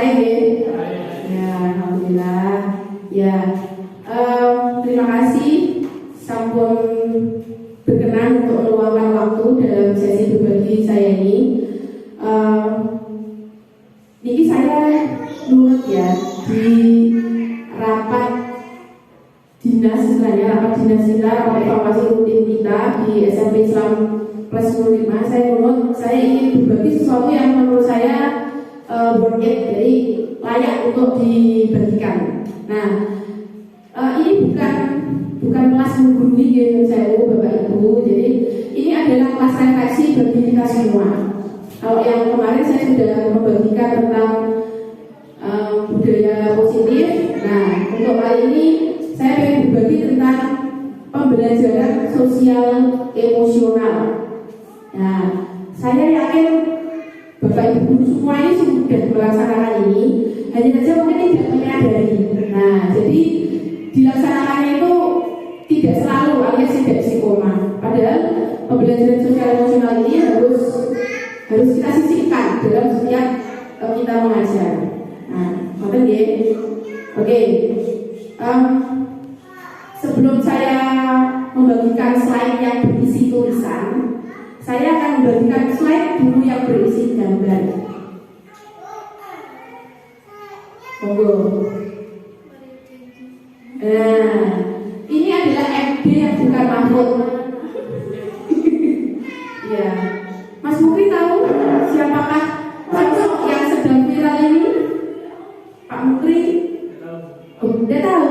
Baik ya? Ya, alhamdulillah. Ya, terima kasih sampun berkenan untuk meluangkan waktu dalam sesi berbagi saya ini. Ini saya nurut ya di rapat dinas istilahnya, rapat dinas kita, rapat evaluasi rutin kita di SMP Islam Plus 05. Saya nurut, saya ingin berbagi sesuatu yang menurut saya worth it, jadi layak untuk dibagikan. Nah, ini bukan kelas menggurui gitu saya Bapak Ibu. Jadi ini adalah kelas refleksi bagi kita semua. Kalau yang kemarin saya sudah membagikan tentang budaya positif. Nah, untuk kali ini saya ingin berbagi tentang pembelajaran sosial emosional. Nah, saya yakin Bapak Ibu semua ini sudah melaksanakan ini, hanya saja mungkin tidak menyadari. Nah, jadi dilaksanakannya itu tidak selalu alias tidak istiqomah. Padahal pembelajaran sosial emosional ini harus kita sisipkan dalam setiap kita mengajar. Nah, oke. Sebelum saya membagikan slide yang berisi tulisan, saya akan membagikan slide dulu yang berisi gambar. Monggo. Nah, ini adalah MD yang bukan Mahfud. Ya, Mas Mukri tahu siapakah sosok yang sedang viral ini? Pak Mukri? Oh, tidak tahu.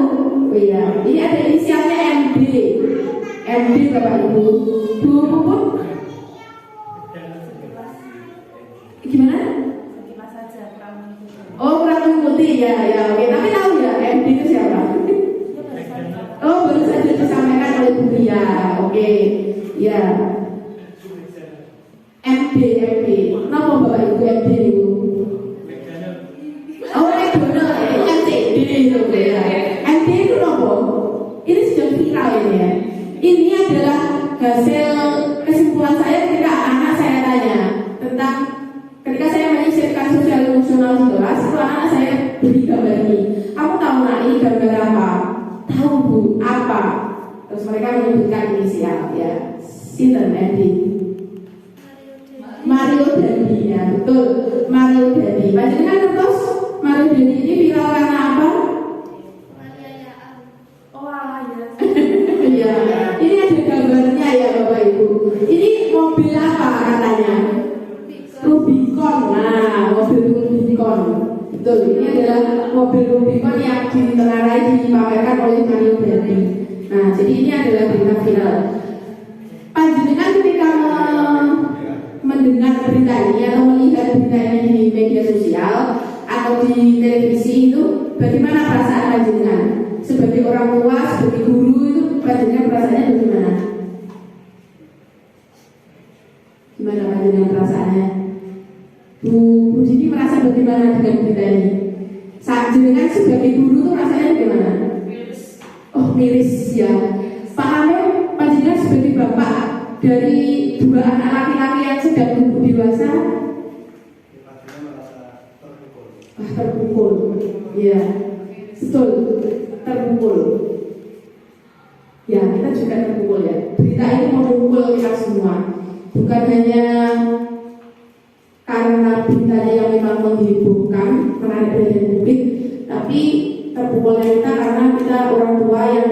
Oh iya, ini ada inisialnya MD. MD Bapak Ibu. Bu Puput? Gimana? Oh, kurang mengikuti ya, oke. Tapi tahu ya MD itu siapa? Oh, baru saja disampaikan oleh Bu Ria. Oke, ya. MD. Kenapa Bapak Ibu MD itu? Oh, McDonald ya, MCD itu ya. MD itu apa? Ini sudah viral ini ya. Ini adalah hasil kesimpulan saya ketika anak saya tanya tentang ketika saya menyisipkan sosial emosional di kelas, setelah anak saya beri gambar ini. Kamu tahu nak ini gambar apa? Tahu Bu, apa? Terus mereka menyebutkan inisial ya. Sinten Edi? Mario Dandi ya, betul. Mario Dandi. Panjenengan terus Mario Dandi ini viral karena apa? Oh ya. Iya. Ini ada gambarnya ya Bapak Ibu. Ini mobil apa katanya? Rubicon. Nah, mobil Rubicon. Betul. Ini adalah mobil Rubicon yang ditengarai dipamerkan oleh Mario Dandi. Nah, jadi ini adalah berita viral. Panjenengan ketika mendengar berita ini atau melihat berita ini di media sosial atau di televisi itu, bagaimana perasaan panjenengan? Sebagai orang tua, sebagai guru itu panjenengan perasaannya bagaimana? Gimana panjenengan perasaannya? Bu Dini merasa bagaimana dengan berita ini? Saat jenengan sebagai guru itu rasanya bagaimana? Oh, miris ya. Pak Amir, panjenengan sebagai bapak dari dua anak laki-laki yang sedang tumbuh dewasa, terpukul. Ya, betul, terpukul. Ya, kita juga terpukul ya. Berita itu memukul kita semua. Bukan hanya karena beritanya yang memang menghebohkan, menarik perhatian publik, tapi terpukulnya kita karena kita orang tua yang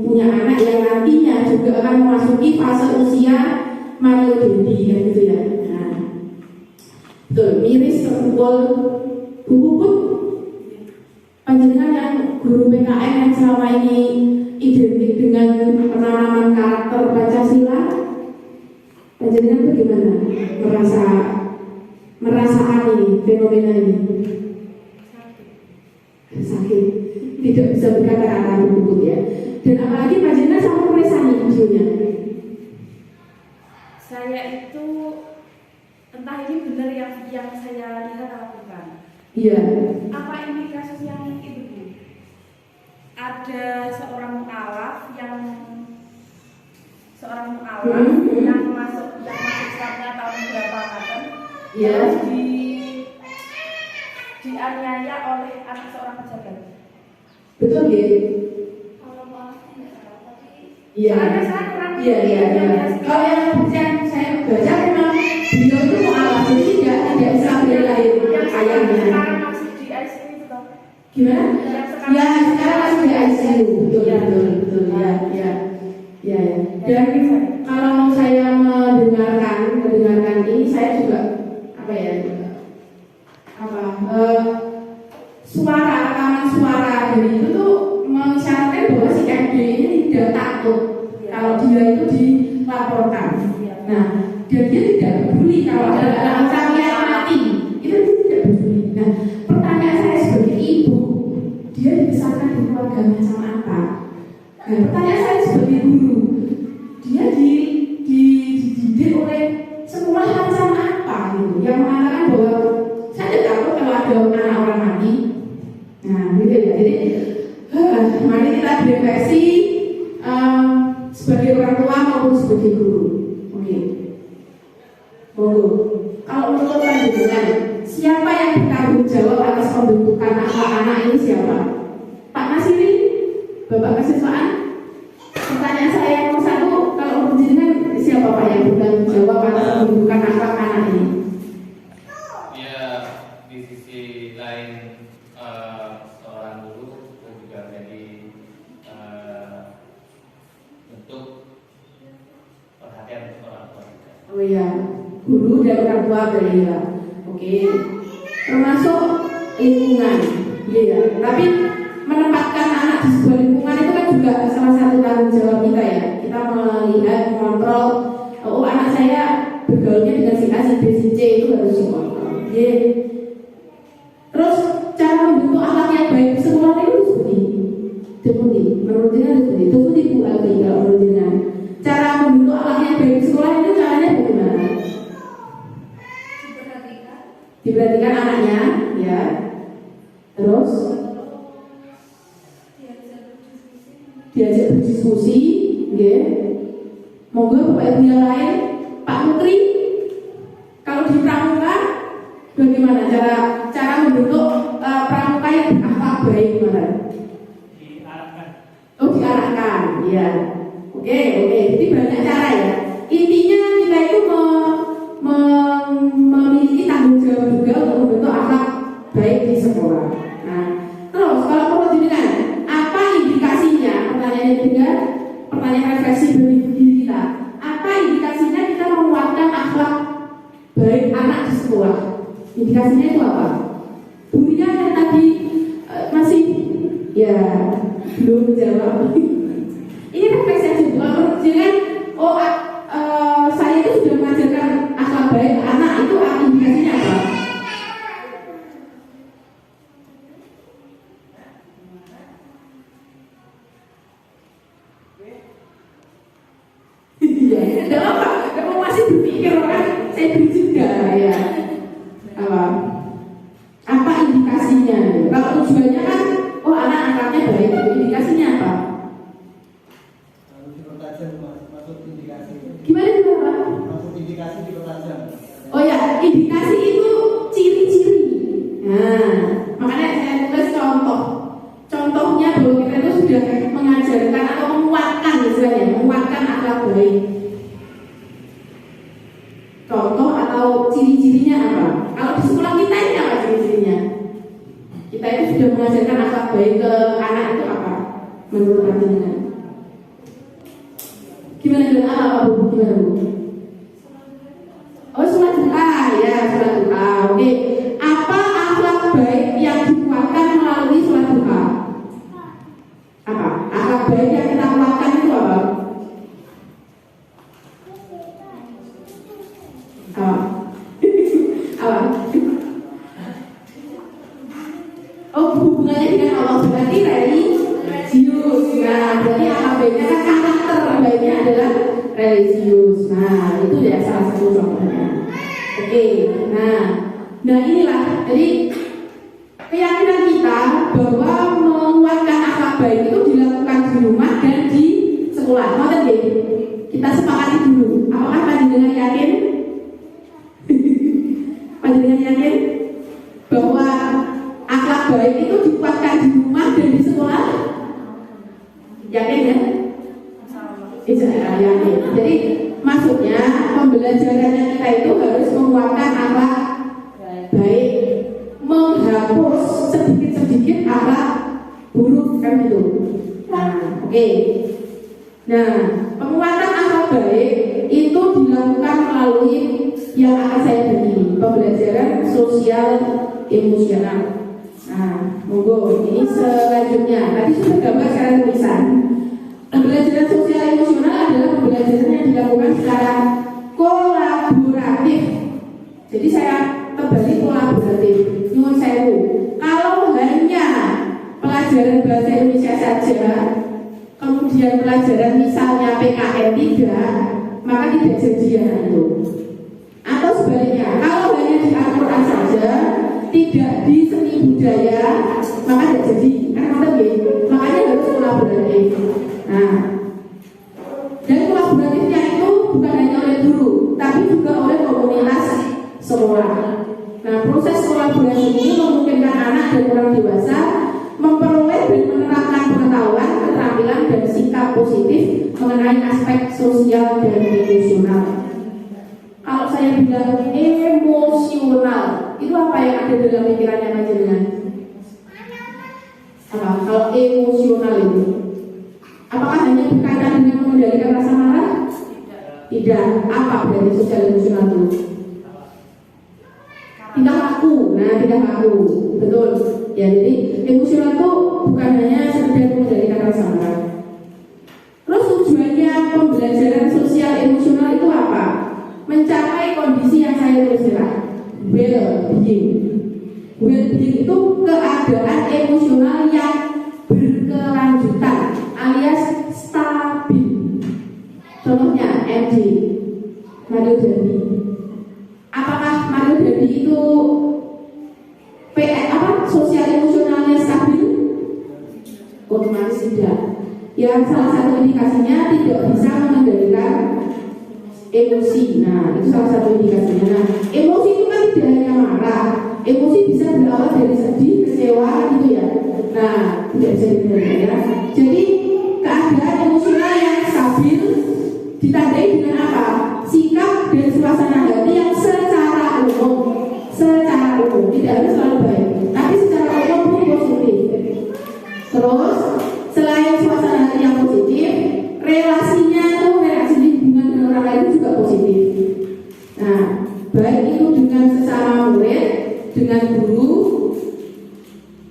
punya anak yang nantinya juga akan memasuki fase usia Mario Dandi kan gitu ya. Nah, betul, miris, terpukul. Bu Puput, panjenengan yang guru PKN yang selama ini identik dengan penanaman karakter Pancasila, panjenengan bagaimana merasakan ini fenomena ini? Sakit, tidak bisa berkata-kata Bu Puput ya. Dan apalagi panjenengan sama meresani videonya. Saya itu entah ini benar yang saya lihat atau bukan. Iya. Apa ini kasus yang itu Bu? Ada seorang mu'alaf yang masuk Islamnya tahun berapa kan? Iya. Di dianiaya oleh anak seorang pejabat. Betul ya? Iya. Iya. Kalau yang saya baca memang beliau itu mau apa? Jadi tidak bisa belain ayahnya. Sekarang masih di ICU itu. Gimana? Ya, sekarang masih di ICU. Betul. Ya. Dan kalau saya mendengarkan ini, saya juga rekaman suara dari itu tuh mengisyaratkan bahwa si MD ini tidak takut kalau dia itu dilaporkan. Nah, dia tidak peduli kalau ada anak yang mati, itu dia tidak peduli. Nah, pertanyaan saya sebagai ibu, dia dibesarkan di keluarga macam apa? Nah, pertanyaan saya sebagai guru, dia dididik oleh sekolah macam apa gitu, yang mengatakan bahwa saya tidak takut kalau ada anak orang mati. Nah, gitu ya. Jadi, mari kita berefleksi sebagai orang tua maupun sebagai guru. Oke. Monggo. Kalau menurut panjenengan, siapa yang bertanggung jawab atas pembentukan anak-anak ini siapa? Pak Nasiri, Bapak Kesiswaan? Pertanyaan saya yang nomor satu, kalau menurut jenengan siapa Pak yang bertanggung jawab atas pembentukan anak-anak ini? Ya, di sisi lain seorang guru juga menjadi bentuk perhatian untuk orang tua. Oh iya, guru dan orang tua berbeda. Oke, termasuk lingkungan, iya. Tapi menempatkan anak di sebuah lingkungan itu kan juga salah satu tanggung jawab kita ya. Kita melihat, mengontrol. Oh, anak saya bergaulnya dengan si A, si B, si C, itu harus dikontrol. Iya. Terus cara membentuk akhlak yang baik di sekolah itu seperti menurut dia seperti Bu Alfi. Kalau menurut dia cara membentuk akhlak yang baik di sekolah itu caranya bagaimana? Diperhatikan anaknya, ya. Terus diajak berdiskusi, ya. Monggo Bapak Ibu yang lain, Pak Putri, kalau di pramuka bagaimana cara membentuk pramuka yang berakhlak baik gimana? Diarahkan. Oh, diarahkan, ya. Oke. Jadi banyak cara ya. Intinya kita itu memiliki tanggung jawab juga untuk membentuk akhlak baik di sekolah. Nah, terus kalau menurut jenengan, apa indikasinya? Pertanyaan ketiga, pertanyaan refleksi bagi diri kita. Apa indikasinya kita menguatkan akhlak baik anak di sekolah? Indikasinya itu apa? Bukunya yang tadi masih ya belum jawab. Ini refleksi juga menurut jenengan. Saya itu sudah mengajarkan akhlak baik anak, itu indikasinya apa? Iya, tidak apa. Kamu masih berpikir kan? Saya beri jeda ya. Apa indikasinya? Kalau tujuannya kan, anak-anaknya baik, indikasinya apa? Masuk indikasi. Gimana itu Pak? Masuk indikasi di tajam. Oh ya, indikasi itu ciri-ciri. Nah, makanya saya tulis contoh. Contohnya bahwa kita itu sudah mengajarkan atau menguatkan istilahnya, menguatkan akhlak baik. Contoh atau ciri-cirinya apa? Kalau di sekolah kita ini apa ciri-cirinya? Kita itu sudah mengajarkan akhlak baik ke anak itu apa? Menurut panjenengan? Gimana Bu? Gimana Bu? Oh, sholat duha, ya sholat duha. Oke. Apa akhlak baik yang dikuatkan melalui sholat duha? Apa? Akhlak baik yang kita kuatkan itu apa? Apa? Oh, hubungannya dengan Allah berarti religius. Nah, berarti akhlak baiknya kan karakter baiknya adalah religius. Nah, itu ya salah satu contohnya. Oke, nah inilah jadi keyakinan kita bahwa menguatkan akhlak baik itu dilakukan di rumah dan di sekolah. Mau tadi kita sepakati dulu. Apakah panjenengan yakin? Panjenengan yakin bahwa baik itu dikuatkan di rumah dan di sekolah. Yakin ya? Iya, yakin. Jadi maksudnya pembelajarannya kita itu harus menguatkan akhlak baik, menghapus sedikit-sedikit akhlak buruk kan itu. Nah, oke. Nah, penguatan akhlak baik itu dilakukan melalui yang akan saya beri, pembelajaran sosial emosional. Nah, monggo ini selanjutnya. Tadi sudah gambar secara tulisan. Pembelajaran sosial emosional adalah pembelajaran yang dilakukan secara kolaboratif. Jadi saya kembali kolaboratif. Nyuwun sewu. Kalau hanya pelajaran bahasa Indonesia saja, kemudian pelajaran misalnya PKN tidak, maka tidak jadian itu. Atau sebaliknya, kalau hanya di Al-Quran saja, tidak di seni budaya, maka tidak jadi. Makanya harus kolaboratif. Nah, dan kolaboratifnya itu bukan hanya oleh guru, tapi juga oleh komunitas sekolah. Nah, proses kolaborasi ini memungkinkan anak dan orang dewasa memperoleh dan menerapkan pengetahuan, keterampilan, dan sikap positif mengenai aspek sosial dan emosional. Kalau saya bilang emosional, itu apa yang ada dalam pikirannya panjenengan? Apa? Kalau emosional itu, apakah hanya berkaitan dengan mengendalikan rasa marah? Tidak. Apa berarti sosial emosional itu? Tingkah laku. Nah, tingkah laku, betul. Ya, jadi emosional itu bukan hanya sekedar mengendalikan rasa marah. Terus tujuannya pembelajaran sosial emosional itu apa? Mencapai kondisi yang saya tulis well-being. Well-being itu keadaan emosional yang berkelanjutan alias stabil. Contohnya MD, Mario Dandi. Apakah Mario Dandi itu sosial emosionalnya stabil? Otomatis tidak. Yang salah satu indikasinya tidak bisa mengendalikan emosi. Nah, itu salah satu indikasinya. Nah, emosi itu kan tidak hanya marah. Emosi bisa berawal dari sedih, kecewa, gitu ya. Nah, tidak bisa dikendalikan ya. Jadi keadaan emosional yang stabil ditandai dengan apa? Sikap dan suasana hati yang secara umum tidak harus selalu baik, tapi secara umum positif. Terus selain suasana hati yang positif, relasinya itu relasi hubungan dengan orang lain juga positif. Nah, baik itu dengan sesama murid, dengan guru,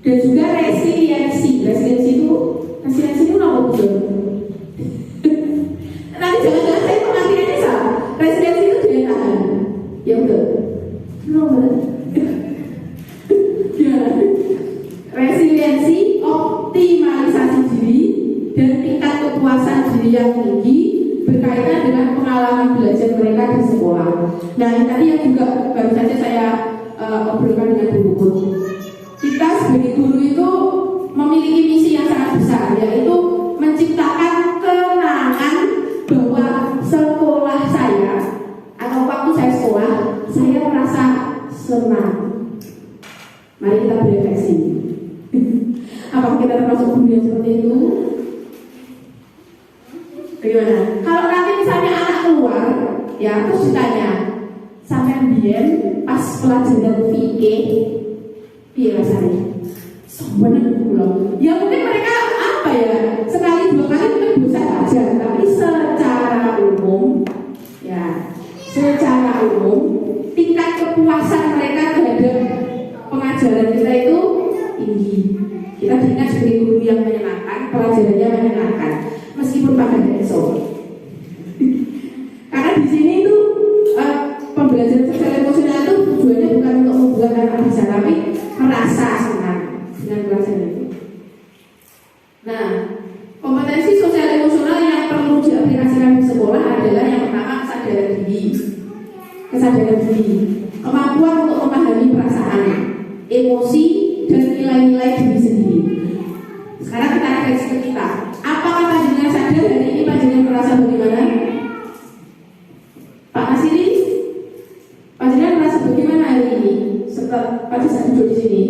dan juga resiliensi. Resiliensi itu apa betul? Nanti jangan-jangan saya pengertiannya salah. Resiliensi itu daya tahan. Ya betul. Nomor. Ya. Resiliensi, optimalisasi diri, dan tingkat kepuasan diri yang tinggi berkaitan dengan pengalaman belajar mereka di sekolah. Nah, ini tadi yang juga baru saja saya obrolkan dengan Bu Puput. Kita sebagai guru itu memiliki misi yang sangat besar, yaitu menciptakan kenangan bahwa sekolah saya atau waktu saya sekolah, saya merasa senang. Mari kita berefleksi. Apakah kita termasuk guru yang seperti itu? Bagaimana? Kalau nanti misalnya anak keluar, ya terus ditanya, sampai biar pas pelajaran fikih, piye rasanya? Sebenarnya pulang. Ya mungkin mereka apa ya? Sekali dua kali mungkin bisa aja, tapi secara umum, tingkat kepuasan mereka terhadap pengajaran kita itu tinggi. Kita diingat sebagai guru yang menyenangkan, pelajarannya menyenangkan, meskipun pada esok. Karena di sini itu pembelajaran sosial emosional itu tujuannya bukan untuk membuat anak bisa, tapi merasa senang dengan pelajaran itu. Nah, kompetensi sosial emosional yang perlu diaplikasikan di sekolah adalah yang pertama kesadaran diri, kemampuan untuk memahami perasaan, emosi, dan nilai-nilai diri sendiri. Sekarang kita refleksi ke kita. Apakah panjenengan sadar hari ini panjenengan merasa bagaimana? Pak Nasiri, panjenengan merasa bagaimana hari ini setelah pada saat duduk di sini?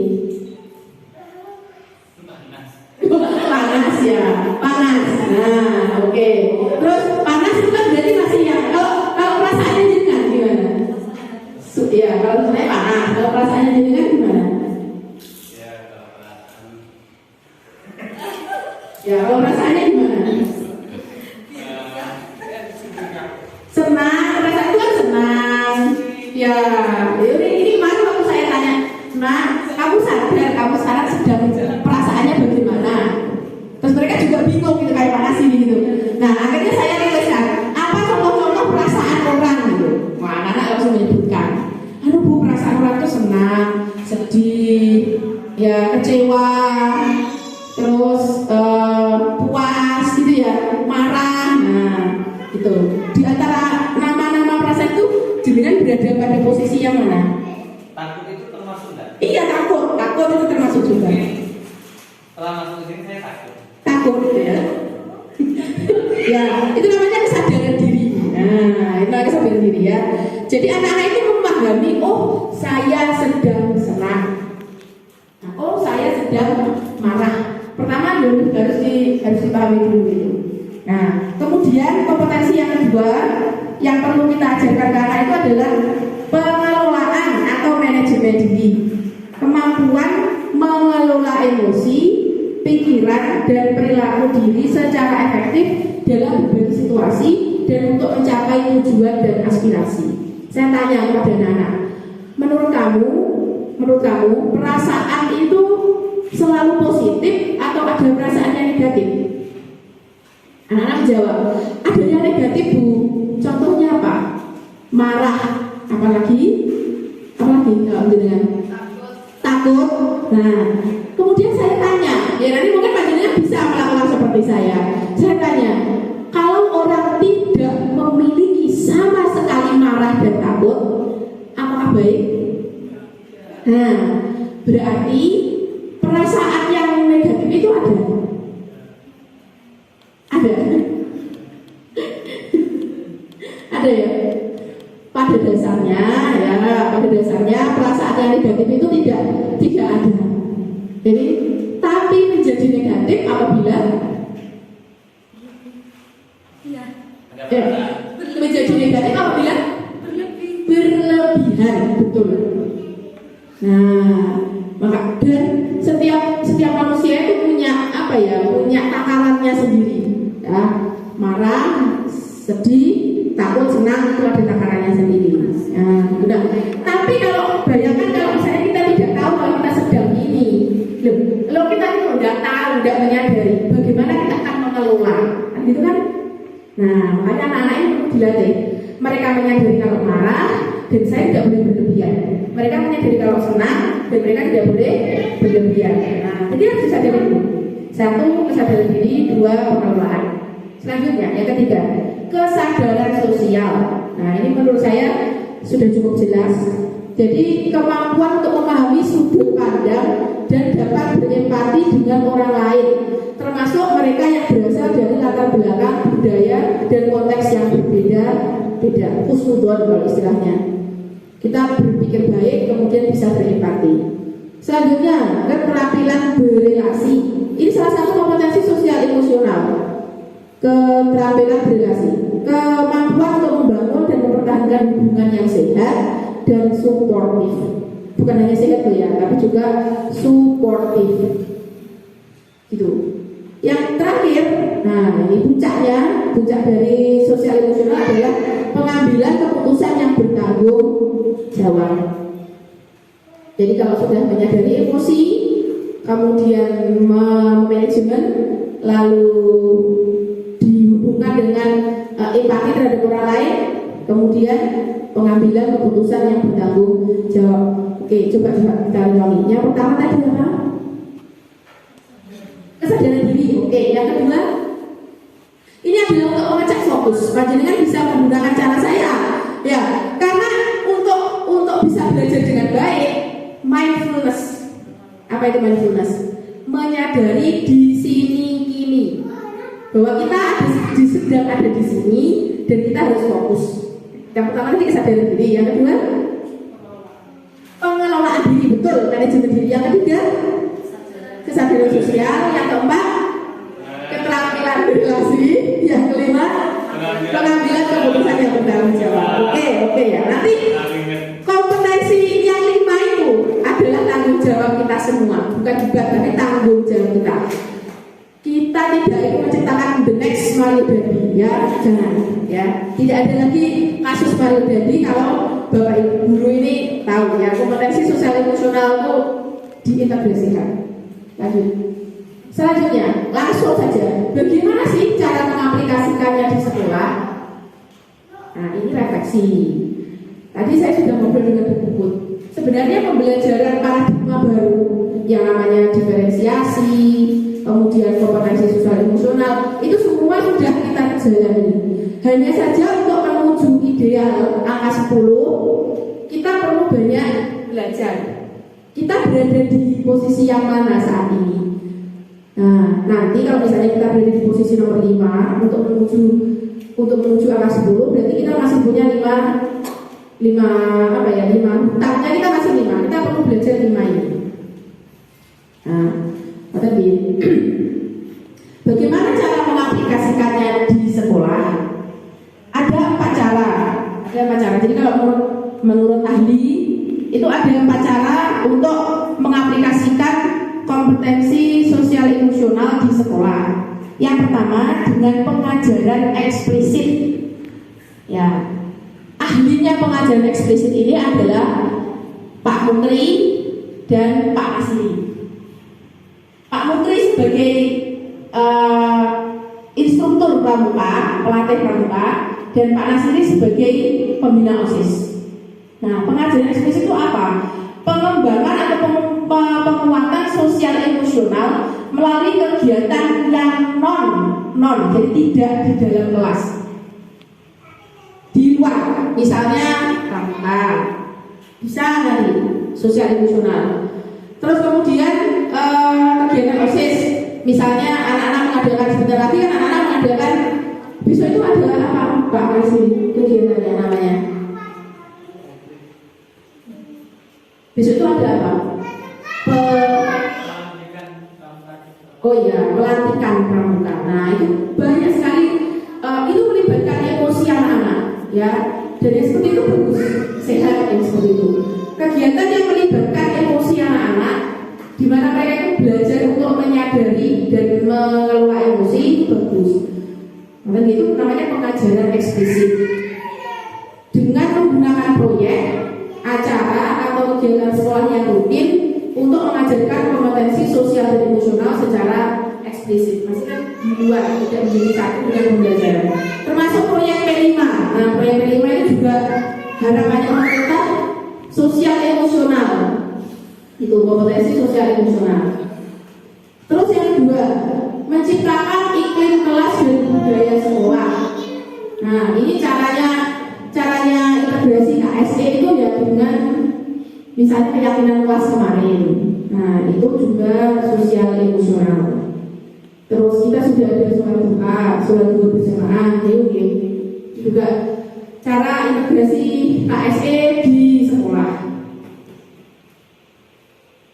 Ya, kalau perasaannya gimana? Senang, perasaan itu kan senang. Ya, ini kemarin waktu saya tanya, nah, kamu sadar kamu sekarang sedang perasaannya bagaimana? Terus mereka juga bingung gitu kayak mana sih gitu. Nah, akhirnya saya tuliskan apa contoh-contoh perasaan orang gitu. Wah, anak-anak langsung menyebutkan, aduh bu, perasaan orang itu senang, sedih, ya kecewa, terus puas gitu ya, marah. Nah, gitu. Di antara nama-nama perasaan itu jenengan berada pada posisi yang mana? Takut itu termasuk nggak? Iya, takut itu termasuk juga. Setelah masuk ke sini saya takut. Takut gitu ya. Ya, itu namanya kesadaran diri. Nah, itu namanya kesadaran diri ya. Jadi anak-anak itu memahami, oh saya sedang senang. Nah, oh saya sedang marah. Pertama dulu harus dipahami dulu itu. Nah, kemudian kompetensi yang kedua yang perlu kita ajarkan ke anak itu adalah pengelolaan atau manajemen diri. Kemampuan mengelola emosi, pikiran, dan perilaku diri secara efektif dalam berbagai situasi dan untuk mencapai tujuan dan aspirasi. Saya tanya kepada anak-anak, menurut kamu perasaan itu selalu positif atau ada perasaan yang negatif? Anak-anak jawab, ada yang negatif bu. Contohnya apa? Marah, apalagi dengan takut. Nah, kemudian saya tanya, ya nanti mungkin panjenengan bisa melakukan seperti saya. Saya tanya, kalau orang tidak memiliki sama sekali marah dan takut, apakah baik? Nah, berarti perasaan yang negatif itu ada. Ada ya. Pada dasarnya perasaan yang negatif itu tidak ada. Jadi tapi menjadi negatif apabila menjadi negatif apabila berlebihan, betul. Nah, maka dan setiap manusia itu punya punya takarannya sendiri. Ya, marah, sedih, takut, senang itu ada takarannya sendiri. Nah, tapi kalau bayangkan kalau misalnya kita tidak tahu kalau kita sedang ini, kalau kita itu tidak tahu, tidak menyadari, bagaimana kita akan mengelola, gitu kan? Nah, makanya anak-anak ini perlu dilatih. Mereka menyadari kalau marah dan saya tidak boleh berlebihan. Mereka menyadari kalau senang dan mereka tidak boleh berlebihan. Nah, jadi harus disadari dulu. 1, kesadaran diri. 2, pengelolaan. Selanjutnya, yang ketiga, kesadaran sosial. Nah, ini menurut saya sudah cukup jelas. Jadi kemampuan untuk memahami sudut pandang dan dapat berempati dengan orang lain, termasuk mereka yang berasal dari latar belakang budaya dan konteks yang berbeda, husnudon kalau istilahnya. Kita berpikir baik, kemudian bisa berempati. Selanjutnya, keterampilan berelasi. Ini salah satu kompetensi sosial emosional. Keterampilan berelasi, kemampuan untuk membangun dan mempertahankan hubungan yang sehat dan suportif. Bukan hanya sehat loh ya, tapi juga suportif. Gitu. Yang terakhir, nah ini puncak dari sosial emosional adalah pengambilan keputusan yang bertanggung jawab. Jadi kalau sudah menyadari emosi, kemudian manajemen, lalu dihubungkan dengan empati terhadap orang lain, kemudian pengambilan keputusan yang bertanggung jawab. Oke, coba kita ulangi. Yang pertama tadi apa? Kesadaran diri. Oke, yang kedua, ini adalah untuk mengecek fokus. Panjenengan bisa menggunakan cara saya, ya, karena untuk bisa belajar dengan baik, mindfulness. Apa itu mindfulness? Menyadari di sini kini, bahwa kita sedang ada di sini dan kita harus fokus. Yang pertama tadi kesadaran diri, yang kedua pengelolaan diri, betul, manajemen diri. Yang ketiga kesadaran sosial, yang keempat keterampilan berrelasi, yang kelima pengambilan keputusan yang bertanggung jawab. Oke ya. Nanti kompetensi yang 5 itu adalah tanggung jawab kita semua, bukan juga tapi tanggung jawab kita. Kita tidak ingin menciptakan the next Mario Dandi, ya jangan, ya tidak ada lagi kasus Mario Dandi kalau bapak ibu guru ini tahu ya kompetensi sosial emosional itu diintegrasikan. Lanjut. Selanjutnya, langsung saja, bagaimana sih cara mengaplikasikannya di sekolah? Nah, ini refleksi. Tadi saya sudah ngobrol dengan Bu Puput. Sebenarnya pembelajaran paradigma baru yang namanya diferensiasi, kemudian kompetensi sosial emosional, itu semua sudah kita jalani. Hanya saja untuk menuju ideal angka 10, kita perlu banyak belajar. Kita berada di posisi yang mana saat ini? Nah, nanti kalau misalnya kita berada di posisi nomor 5 untuk menuju angka 10, berarti kita masih punya 5 hutangnya kita masih 5. Kita perlu belajar 5 ini. Nah, tapi bagaimana cara mengaplikasikannya di sekolah? Ada 4 cara. Jadi kalau menurut ahli itu ada 4 cara untuk mengaplikasikan kompetensi sosial emosional di sekolah. Yang pertama dengan pengajaran eksplisit. Ya, ahlinya pengajaran eksplisit ini adalah Pak Menteri dan Pak Nasri. Pak Menteri sebagai instruktur pramuka, pelatih pramuka, dan Pak Nasri sebagai pembina OSIS. Nah, pengajaran eksplisit itu apa? Pengembangan atau penguatan sosial emosional melalui kegiatan yang non, jadi tidak di dalam kelas, di luar, misalnya pramuka, bisa tadi sosial emosional. Terus kemudian kegiatan OSIS, misalnya anak-anak mengadakan sebentar lagi kan anak-anak mengadakan besok itu ada apa Pak Masih kegiatannya namanya? Besok itu ada apa? Pelantikan pramuka. Nah itu banyak sekali, itu melibatkan emosi anak-anak, ya. Dan yang seperti itu bagus, sehat yang seperti itu. Kegiatan yang melibatkan emosi anak-anak, di mana mereka itu belajar untuk menyadari dan mengelola emosi, itu bagus. Dan itu namanya pengajaran eksplisit. Dengan menggunakan proyek, acara atau kegiatan sekolah yang rutin untuk mengajarkan kompetensi sosial dan emosional secara eksplisit. Maksudnya dua, tidak menjadi satu dengan pembelajaran. Termasuk proyek P5. Nah, proyek P5 itu juga harapannya pemerintah sosial emosional. Itu kompetensi sosial emosional. Terus yang kedua, menciptakan iklim kelas dan budaya sekolah. Nah, ini caranya integrasi KSE itu ya dengan misalnya keyakinan kelas kemarin. Nah, itu juga sosial emosional. Terus kita sudah ada sholat duha berjamaah, jadi juga cara integrasi KSE di sekolah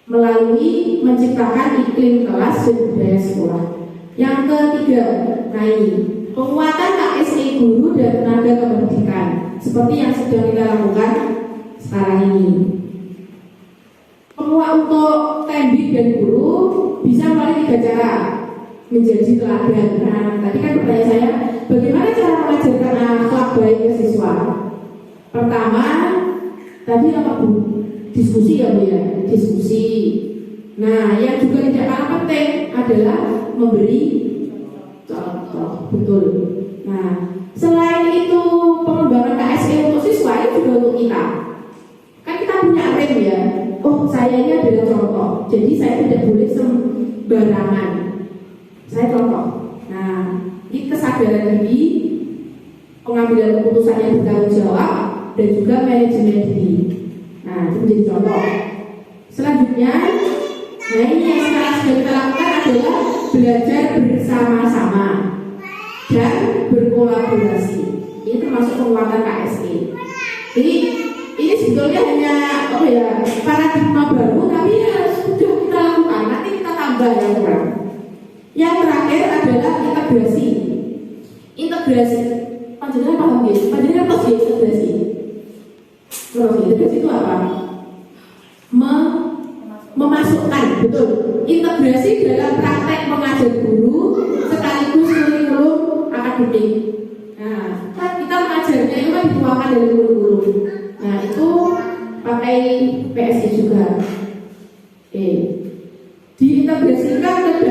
melalui menciptakan iklim kelas dan budaya sekolah. Yang ketiga, penguatan KSE guru dan tenaga kependidikan seperti yang sedang kita lakukan sekarang ini. Untuk tembik dan guru bisa melalui 3 cara menjadi teladan. Nah, tadi kan pertanyaan saya, bagaimana cara mengajarkan akhlak baik ke siswa? Pertama, tadi apa Bu? Diskusi ya Bu ya, diskusi. Nah, yang juga tidak kalah penting adalah memberi contoh, betul. Nah, selain itu pengembangan KSE untuk siswa itu juga untuk kita. Kan kita punya rem ya. Oh, saya ini adalah contoh. Jadi saya tidak boleh sembarangan. Saya contoh. Nah, ini kesadaran diri, pengambilan keputusan yang bertanggung jawab, dan juga manajemen diri. Nah, itu menjadi contoh. Selanjutnya, nah ini yang sekarang sudah kita lakukan adalah belajar bersama-sama dan berkolaborasi. Ini termasuk penguatan KSE. Ini sebetulnya hanya paradigma baru, tapi ya sudah kita lakukan. Nanti kita tambah yang kurang. Yang terakhir adalah integrasi. Panjenengan paham ya? Panjenengan paham ya integrasi? Integrasi itu apa? Memasukkan, betul. Integrasi dalam praktek mengajar guru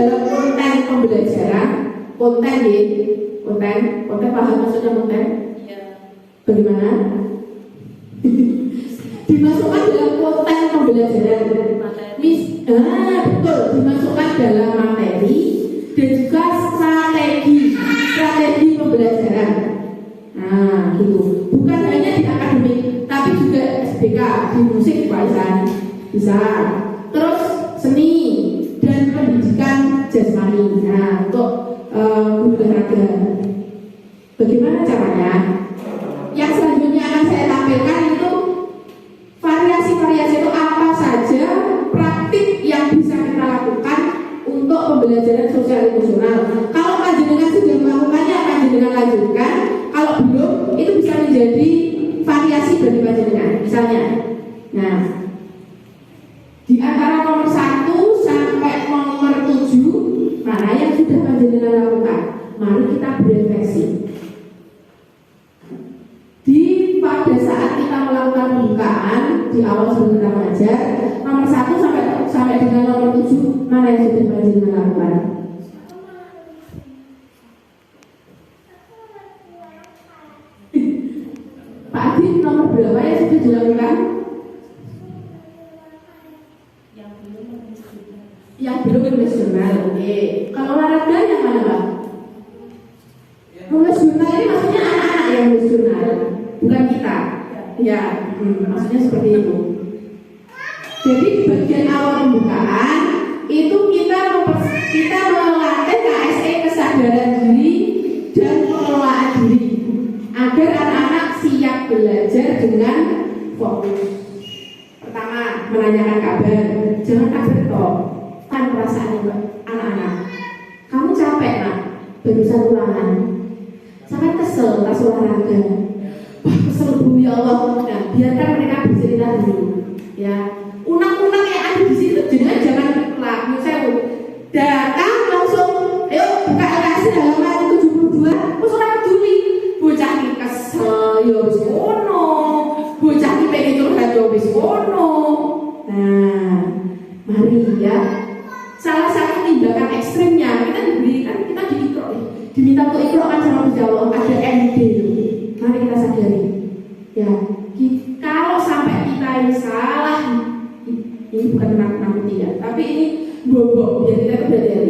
dalam konten pembelajaran, konten ya, konten paham maksudnya konten? Iya. Bagaimana? Dimasukkan dalam konten pembelajaran, betul, dimasukkan dalam materi dan juga strategi pembelajaran. Nah, gitu. Bukan hanya di akademik, tapi juga SBK, di musik bisa. Terus seni dan pendidikan jasmani. Nah, untuk guru olahraga. Bagaimana caranya? Yang selanjutnya akan saya tampilkan itu variasi-variasi itu apa saja praktik yang bisa kita lakukan untuk pembelajaran sosial emosional. Kalau panjenengan sudah melakukannya, panjenengan lanjutkan. Kalau belum, itu bisa menjadi variasi bagi panjenengan. Misalnya, nah, di antara nomor 1 sampai nomor 7 mana yang sudah panjenengan lakukan? Mari kita berefleksi. Pada saat kita melakukan pembukaan di awal sebelum kita mengajar, nomor 1 sampai dengan nomor 7 mana yang sudah panjenengan lakukan? Pak Adi, nomor berapa yang sudah dilakukan? Yang belum menulis jurnal, oke. Kalau olahraga yang mana, Pak? Menulis jurnal ini maksudnya anak-anak yang menulis jurnal, bukan kita. Ya, maksudnya seperti itu. Jadi di bagian awal pembukaan itu kita melatih KSE kesadaran diri dan pengelolaan diri agar anak-anak siap belajar dengan fokus. Pertama, menanyakan kabar. Jangan kabar toh, kan perasaan anak-anak. Kamu capek nak, barusan ulangan. Sampai kesel pas olahraga. Wah, kesel bu ya Allah. Nah, biarkan mereka bercerita dulu. Ya, unak-unak yang ada di situ jangan lagu saya datang langsung, ayo buka LKS halaman 72. Terus orang peduli. Bocah ini kesel, ya wis kono. Bocah ini pengen curhat, ya wis kono. Nah, mari ya. Salah satu tindakan ekstrimnya kita diberikan, kita diminta untuk ikro kan sama berjawab ada MD. Mari kita sadari. Ya, kalau sampai kita ini salah, ini bukan menakut-nakuti ya, tapi ini bobok biar kita belajar.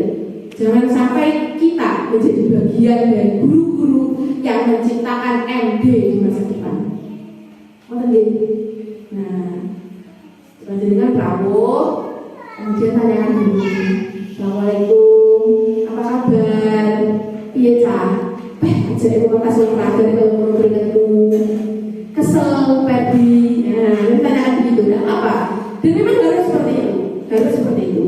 Jangan sampai kita menjadi bagian dari guru-guru yang menciptakan MD di masa depan. Nah, selanjutnya Prawo, kemudian tanyakan dulu. Assalamualaikum, apa kabar? Iya cah, aja ibu kasih olahraga kalau keringetmu. Kesel, Pedi. Nah, ini tanyakan begitu, enggak apa. Dan memang harus seperti itu.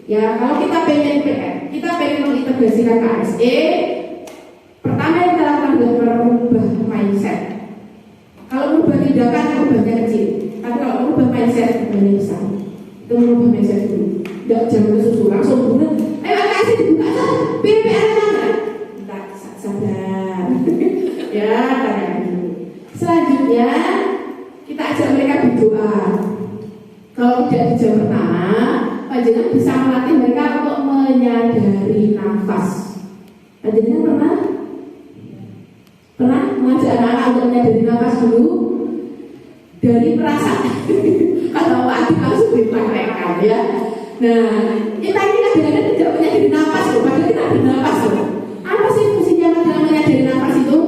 Ya, kalau kita pengen mengintegrasikan KSE, pertama yang kita lakukan adalah merubah mindset. Kalau merubah tindakan, merubahnya kecil. Tapi kalau merubah mindset, merubahnya besar. Itu merubah mindset dulu. Enggak jangan kesusu, langsung bunuh. Ayo KSE dibuka aja, PPR mana? Entah, sadar. Ya, tanyakan dulu. Selanjutnya, kita ajak mereka berdoa. Kalau tidak di jam pertama, panjenengan bisa melatih mereka untuk menyadari nafas. Panjenengan pernah mengajak anak-anak untuk menyadari nafas dulu dari perasaan. Kalau pagi langsung dipraktekkan ya. Nah, kita ini kadang-kadang tidak menyadari nafas loh, padahal kita ada nafas loh. Apa sih fungsinya menyadari nafas itu?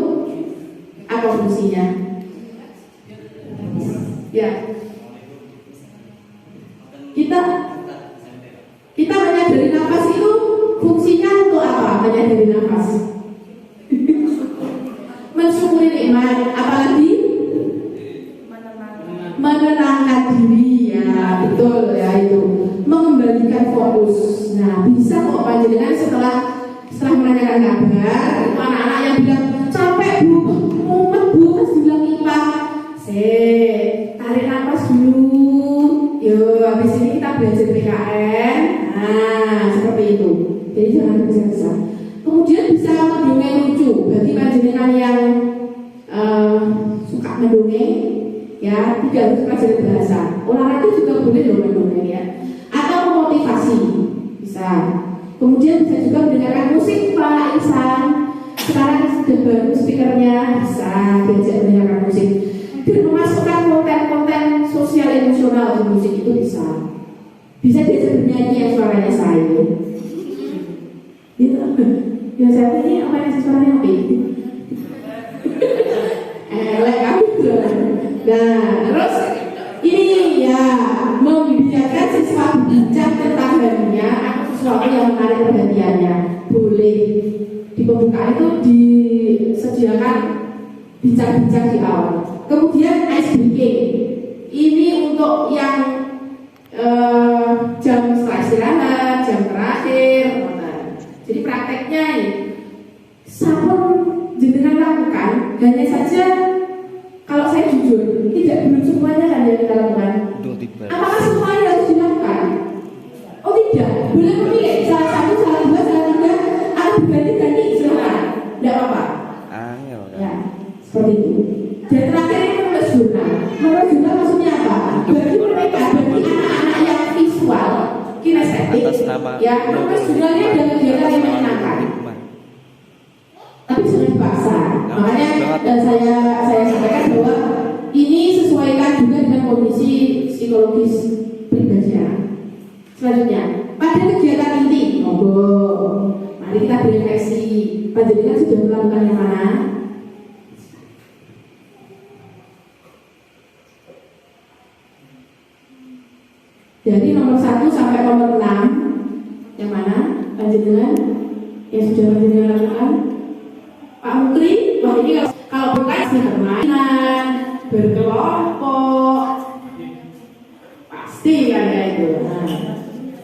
Apa fungsinya? Ya. Kita menyadari nafas itu fungsinya untuk apa? Menyadari nafas. Mensyukuri nikmat, apalagi menenangkan diri ya, betul ya itu. Mengembalikan fokus. Nah, bisa kok panjenengan setelah menanyakan kabar, itu anak-anak yang bilang capek bu, mumet bu, terus bilang IPA. Tarik nafas dulu. Yo, habis ini kita belajar PKN. Nah, seperti itu. Jadi jangan bisa-bisa. Kemudian bisa mendongeng lucu bagi panjenengan yang suka mendongeng, ya tidak harus pelajaran bahasa. Olahraga juga boleh loh mendongeng ya. Atau motivasi bisa. Kemudian bisa juga mendengarkan musik Pak Ihsan. Sekarang sudah baru speakernya, bisa diajak mendengarkan musik. Dan memasukkan konten-konten sosial emosional di musik itu bisa. Bisa diajak bernyanyi yang suaranya saya. Gitu. Ya saya ini apa yang suaranya apa? Kamu tuh. Nah, terus ini ya membiarkan siswa berbincang tentang harinya atau sesuatu yang menarik perhatiannya. Boleh di pembukaan itu disediakan bincang-bincang di awal. Kemudian ice breaking. Ini untuk yang jam setelah istirahat, jam terakhir. Jadi prakteknya ini sampun jenengan lakukan, hanya saja kalau saya jujur belum semuanya kan yang kita lakukan. Apakah semuanya harus dilakukan? Oh tidak, boleh memilih salah satu, salah dua, salah tiga, atau berganti-ganti silakan, tidak apa-apa. Ya, seperti itu. Dan terakhir ini menurut jurnal. Menurut jurnal maksudnya apa? Bagi mereka, bagi anak-anak yang visual, kinestetik, ya menurut jurnalnya ada kegiatan yang menyenangkan. Tapi sudah dipaksa. Makanya dan saya sampaikan bahwa ini sesuaikan juga dengan kondisi psikologis pribadinya. Selanjutnya, pada kegiatan inti, monggo, mari kita berefleksi. Panjenengan sudah melakukan yang mana? Dari nomor 1 sampai nomor 6, yang mana? Panjenengan yang sudah panjenengan lakukan? Pak Mukri, wah ini kalau bukan sih permainan, berkelompok, pasti kan ya itu. Nah,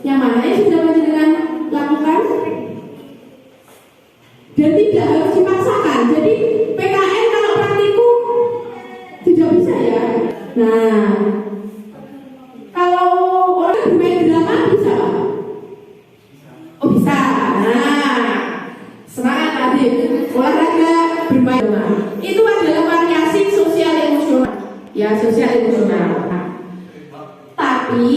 yang mana yang sudah panjenengan lakukan? Dan tidak harus dipaksakan. Jadi PKN kalau praktikum tidak bisa ya. Nah, kalau orang bermain drama bisa Pak? Oh bisa. Nah, semangat tadi olahraga bermain drama. Itu adalah variasi sosial emosional. Ya, sosial emosional. Nah, tapi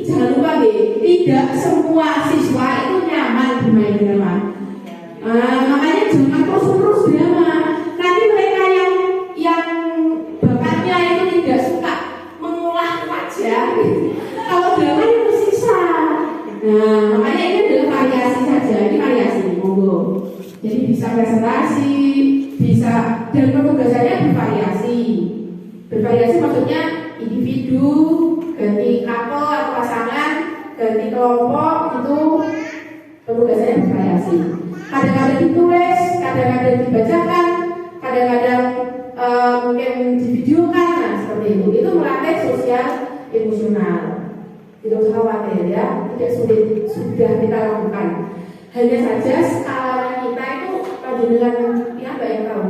jangan lupa deh, tidak semua siswa itu nyaman bermain drama. Makanya jangan terus drama. Nanti mereka yang bakatnya itu tidak suka mengolah wajah. Kalau drama itu tersiksa. Nah, makanya ini adalah variasi saja. Ini variasi, monggo. Jadi bisa presentasi, bisa dan penugasannya bervariasi. Bervariasi maksudnya individu, ganti couple atau pasangan, ganti kelompok itu penugasannya bervariasi. Kadang-kadang ditulis, kadang-kadang dibacakan, kadang-kadang mungkin divideokan, nah seperti itu. Itu melatih sosial emosional. Tidak usah khawatir ya, tidak sulit, sudah kita lakukan. Hanya saja skala kita itu panjenengan ya Mbak yang tahu.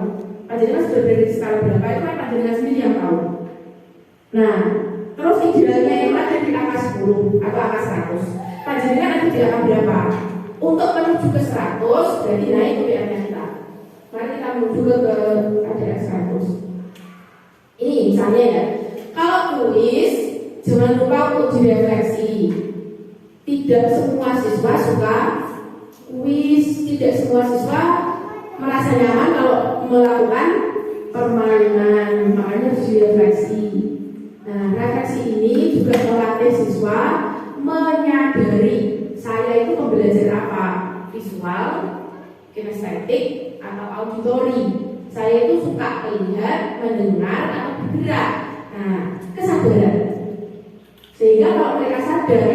Panjenengan sudah berada di skala berapa itu kan panjenengan sendiri yang tahu. Nah, terus idealnya itu ada di angka 10 atau angka 100. Panjenengan ada di angka berapa? Untuk menuju ke 100, jadi naik UPR-nya kita. Mari kita menuju ke KDR 100. Ini misalnya ya, kalau kuis, jangan lupa untuk direfleksi. Tidak semua siswa suka kuis, tidak semua siswa merasa nyaman kalau melakukan permainan, makanya harus direfleksi. Nah, refleksi ini juga melatih siswa menyadari saya itu belajar apa? Visual, kinestetik, atau auditori. Saya itu suka melihat, mendengar, atau bergerak. Nah, kesadaran. Sehingga kalau mereka sadar,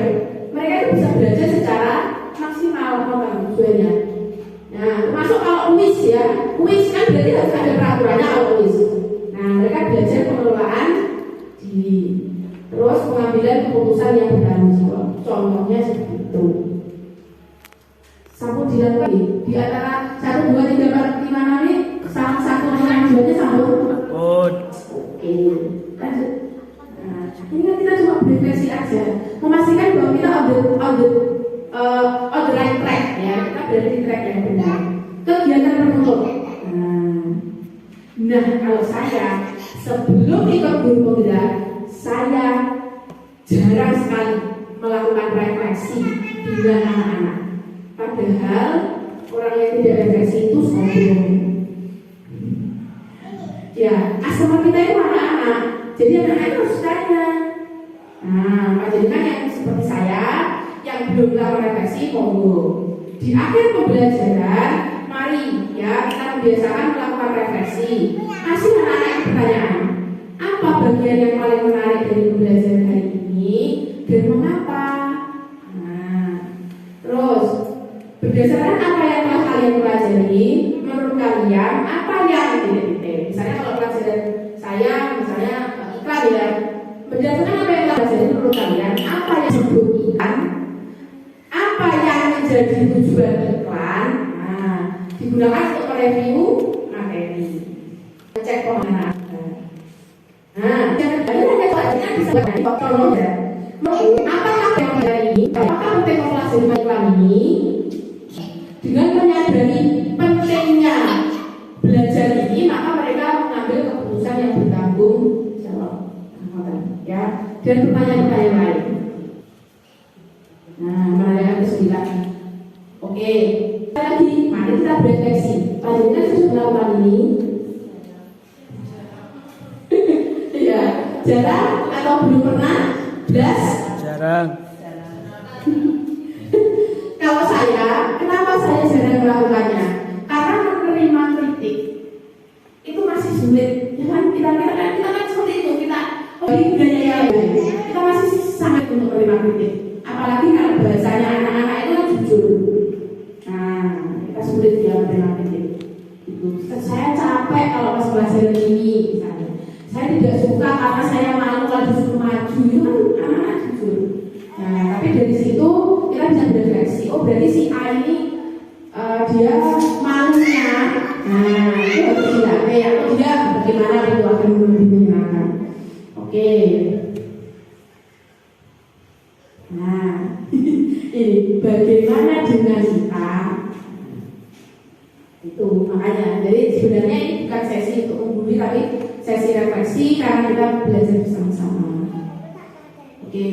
mereka itu bisa belajar secara maksimal tujuannya. Nah, termasuk kalau kuis ya, kuis kan berarti harus ada peraturannya kalau kuis. Nah, mereka belajar pengelolaan diri. Terus pengambilan keputusan yang bertanggung jawab. Contohnya seperti itu. Sampun dilakukan di antara 1, 2, 3, 4, 5, 6 ini sama satu yang dua sampun. Oke. Lanjut. Nah, ini kan kita cuma berefleksi aja, memastikan bahwa kita on the right track ya. Kita berada di track yang benar. Kegiatan penutup. Nah, kalau saya sebelum ikut guru penggerak, saya jarang sekali melakukan refleksi dengan anak-anak. Padahal orang yang tidak refleksi itu sombong. Ya, asrama kita itu anak-anak, jadi anak-anak harus tanya. Nah, panjenengan yang seperti saya, yang belum melakukan refleksi, monggo. Di akhir pembelajaran, mari ya kita membiasakan melakukan refleksi. Kasih anak-anak pertanyaan, apa bagian yang paling menarik dari pembelajaran hari ini dan mengapa? Nah, terus berdasarkan apa yang telah kalian pelajari, menurut kalian apa yang titik-titik? Misalnya kalau pelajaran saya, misalnya iklan ya, berdasarkan apa yang telah pelajari menurut kalian, apa yang disebut iklan? Apa yang menjadi tujuan iklan? Nah, digunakan untuk mereview materi, cek pemahaman. Nah, jangan hanya pelajaran bisa contoh ya. Apakah yang ini? Apakah penting mempelajari iklan ini? Dengan menyadari pentingnya belajar ini, maka mereka mengambil keputusan yang bertanggung jawab, ya, dan pertanyaan-pertanyaan lain. Nah, menanyakan ke-9. Oke, lagi, mari kita berefleksi. Panjenengan sudah melakukan ini? Ya, jarang atau belum pernah? Jarang. Kalau saya, kenapa saya jarang melakukannya? Karena menerima kritik itu masih sulit. Ya kan kita kan seperti itu, kita kita masih sangat untuk menerima kritik. Apalagi kalau bahasanya anak-anak itu kan jujur. Nah, kita sulit dia menerima kritik. Itu. Saya capek kalau pas pelajaran ini, misalnya. Saya tidak suka karena saya malu kalau disuruh maju. Itu kan anak-anak jujur. Nah, tapi dari situ kita bisa berefleksi. Oh, berarti si A ini dia malunya. Nah, itu harus dilatih. Atau dia bagaimana itu akan lebih menyenangkan. Oke. Nah, ini bagaimana dengan kita? Itu makanya. Jadi sebenarnya ini bukan sesi untuk menggurui, tapi sesi refleksi karena kita belajar bersama-sama. Oke.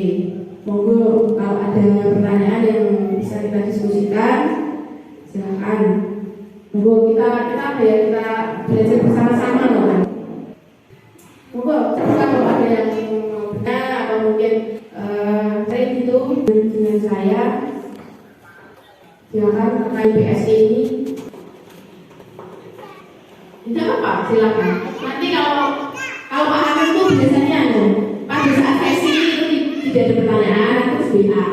Monggo kalau ada pertanyaan yang bisa kita diskusikan, silakan. Monggo kita belajar bersama-sama loh. Monggo kalau ada yang bertanya atau mungkin saya gitu dengan saya, silakan terkait PSI ini. Tidak apa-apa, silakan. Nanti kalau Pak Amin itu biasanya pada saat sesi itu tidak ada pertanyaan, terus WA.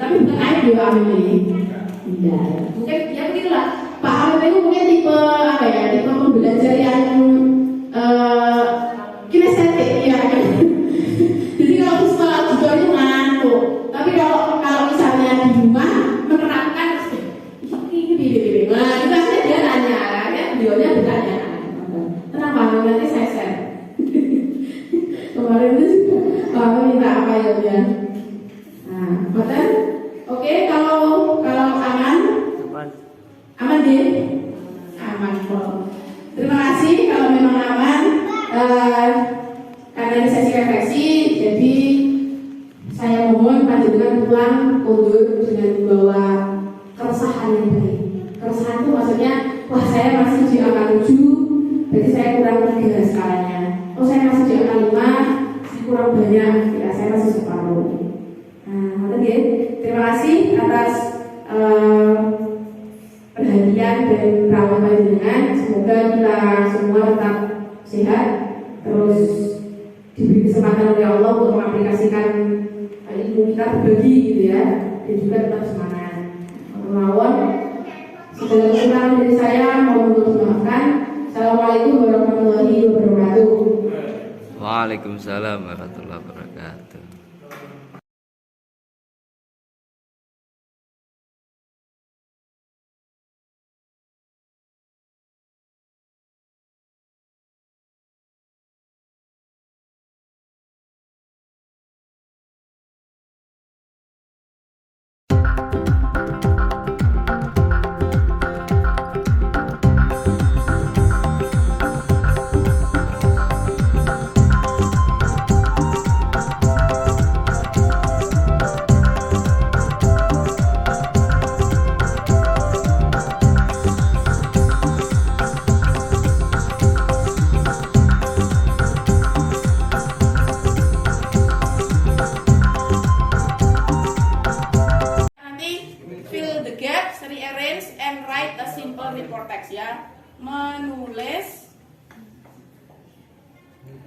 Tapi bukan air juga Amin ini. Tidak. Mungkin ya begitulah. Pak Amin itu mungkin tipe apa ya? Tipe pembelajar yang kinestetik ya. Jadi kalau sekolah juga itu ngantuk. Tapi kalau misalnya di rumah menerapkan ini. Nah, kita dia nanya, ya beliaunya bertanya. Kenapa nanti saya share? Kemarin itu juga minta apa ya dia? Nah, betul? Oke, kalau aman, aman deh, aman kok. Terima kasih kalau memang aman. Karena ini sesi refleksi, jadi saya mohon panjenengan pulang mundur dengan membawa keresahan yang baik. Keresahan itu maksudnya, wah saya masih di angka 7, berarti saya kurang 3 skalanya. Oh saya masih di angka 5, saya kurang banyak, ya saya masih separuh. Nah, ya. Terima kasih atas perhatian dan perawatan panjenengan. Semoga kita semua tetap sehat, terus diberi kesempatan oleh Allah untuk mengaplikasikan ilmu kita berbagi gitu ya, dan juga tetap semangat. Melawan segala kekurangan dari saya mohon untuk dimaafkan. Assalamualaikum warahmatullahi wabarakatuh. Waalaikumsalam warahmatullahi wabarakatuh.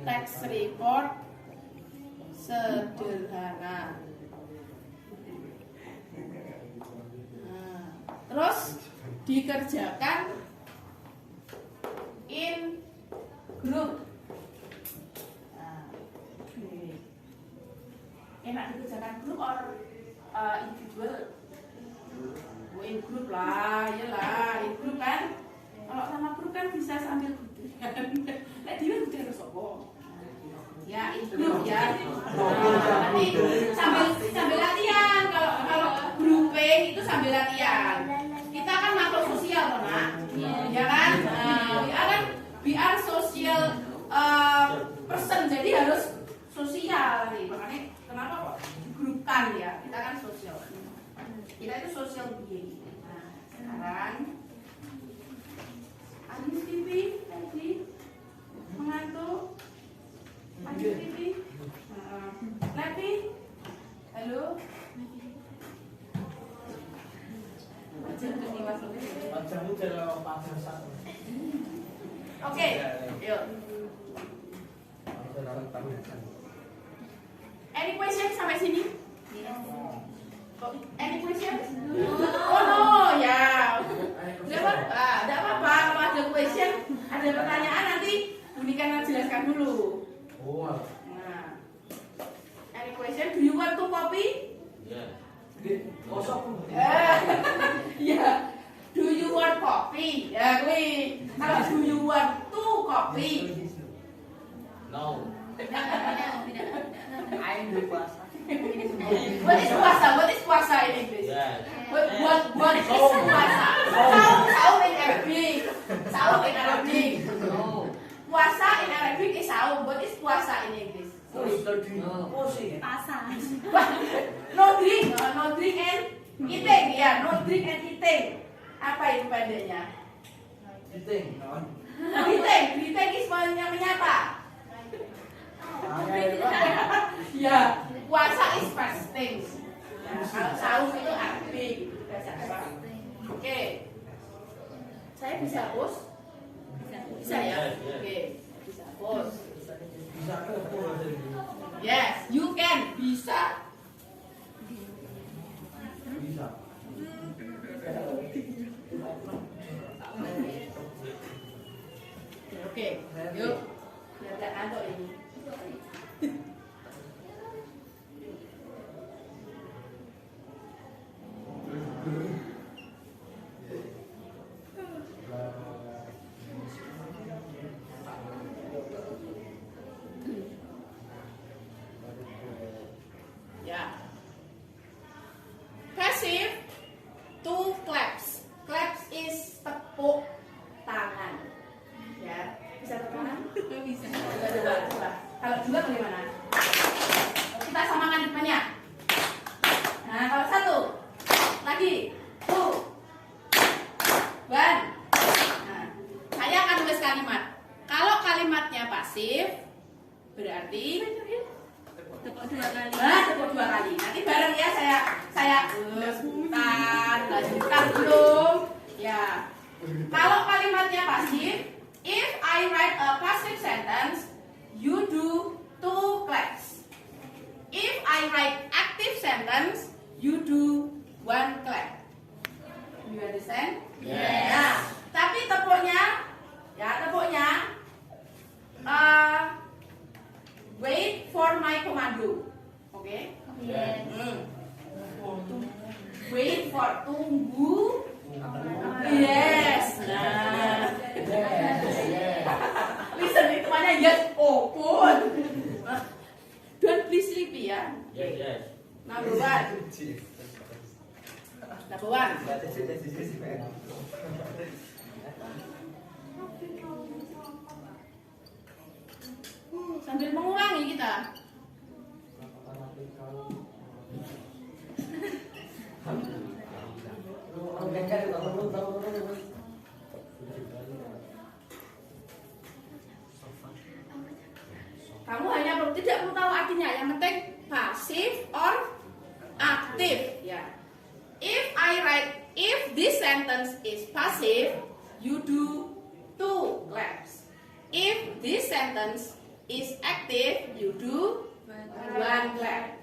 Teks report sederhana. Nah, terus dikerjakan in group. Nah, enak dikerjakan grup or individual? In group lah, iyalah in group kan. Kalau sama grup kan bisa sambil gudengan. Nek dhewe gudengan sopo? Ya, in group ya. Nah, nanti sambil latihan. Kalau grouping itu sambil latihan. Kita kan makhluk sosial, toh, Nak. Ya kan? Nah, we are social person, jadi harus sosial nih. Makanya kenapa kok digrupkan ya? Kita kan sosial. Kita itu social being. Nah, sekarang Anis TV tadi mengantuk. Anis TV. Lepi. Halo. Oke, yuk. Any question sampai sini? Any question? Oh no, ya. Tidak apa-apa. Kalau ada question, ada pertanyaan nanti Budikan jelaskan dulu. Nah, any question? Do you want to copy? Ya. Do you want copy? Ya, kui. Kalau do you want to copy? No. What is puasa? What is puasa in English? What is puasa? Saum in Arabic. Saum in Arabic. Puasa in Arabic is saum. What is puasa in English? Pasang. No drink and eating. Ya, no drink and eating. Apa itu pendeknya? Greeting is menyapa. Ya, puasa is fasting. Kalau saum itu Arabic. Oke. Saya bisa hapus? Bisa ya? Oke, bisa hapus. Yes, you can. Bisa. Oke, yuk. Biar gak ngantuk ini. Ya. Passive, two claps. Claps is tepuk tangan. Ya, bisa tepuk tangan? Bisa. Coba. Kalau dua bagaimana? Kita samakan depannya. Nah, kalau satu, lagi, two, one. Nah, saya akan tulis kalimat. Kalau kalimatnya pasif, berarti Tepuk 2 kali. tepuk 2 kali. Nanti bareng ya saya lanjutkan belum? Ya. Kalau kalimatnya pasif, if I write a passive sentence, you do 2 claps. If I write active sentence, you do 1 clap. You understand? Yes. Nah, tapi tepuknya wait for my commando. Oke? Yes. Wait for tunggu. Yes. Nah. Listen, itu mana yes open. Don't be sleepy ya. Yes. Number one. Sambil mengulangi kita. Kamu hanya tidak perlu tahu artinya, yang penting pasif or aktif ya. If this sentence is passive, you do 2 claps. If this sentence is active, you do one clap.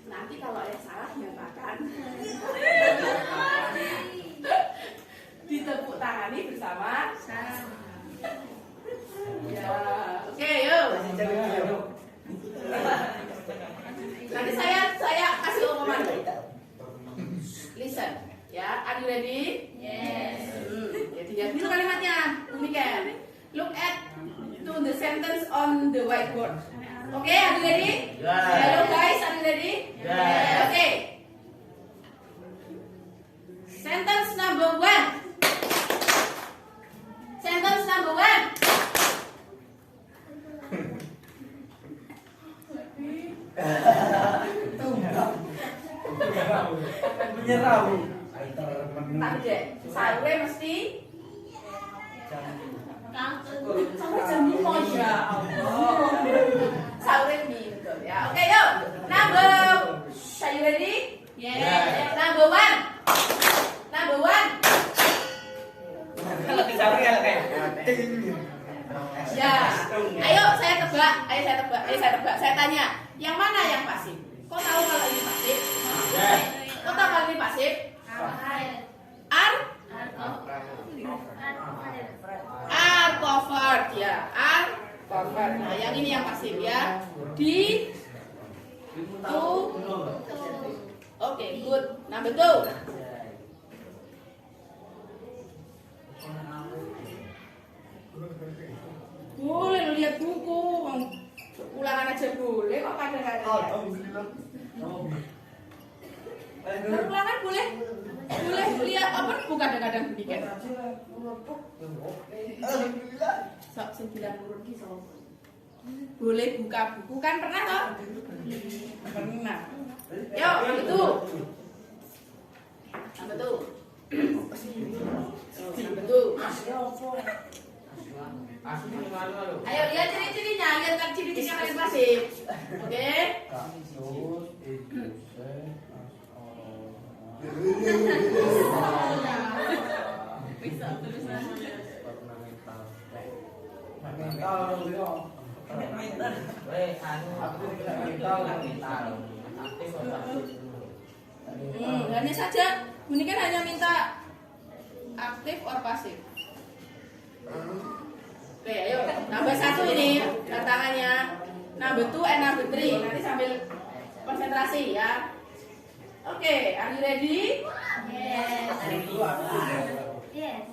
Nanti kalau yang salah diapakan? Ditepuk tangani bersama. Ya, oke, yuk. Nanti saya kasih omongan. Listen, ya. Are you ready? Yes. Jadi ya, itu kalimatnya. Demikian. Look at to the sentence on the whiteboard. Oke, are you ready? Yes. Hello guys, are you ready? Yes. Oke. Sentence number 1. Sentence number 1. Target. Sahurnya mesti sampai jam 5 ya Allah. Sahurnya betul ya. Oke, yuk. Number. Are you ready? Yes. Number 1. Number 1. Kalau dicari ya kayak Ya. Ayo saya tebak. Saya tanya, yang mana yang pasif? Kok tahu kalau ini pasif? Kok tahu kalau ini pasif? Are covered ya. Are covered. Nah, yang ini yang pasif ya. Di to. Oke, good. Number 2. Boleh lu lihat buku, ulangan aja boleh kok kadang-kadang. Ulangan boleh, lihat apa buku kadang-kadang demikian. Sok 9 huruf ki sok. Boleh buka buku kan pernah toh? Pernah. Yuk, betul. Betul. Ayo lihat ciri-cirinya, lihat ciri-cirinya kalian pasif. Oke? Hanya saja, ini kan hanya minta aktif or pasif. Oke, ayo nambah 1 ini tantangannya. Number 2 and number 3. Nanti sambil konsentrasi ya. Oke, are you ready? Yes. Yes.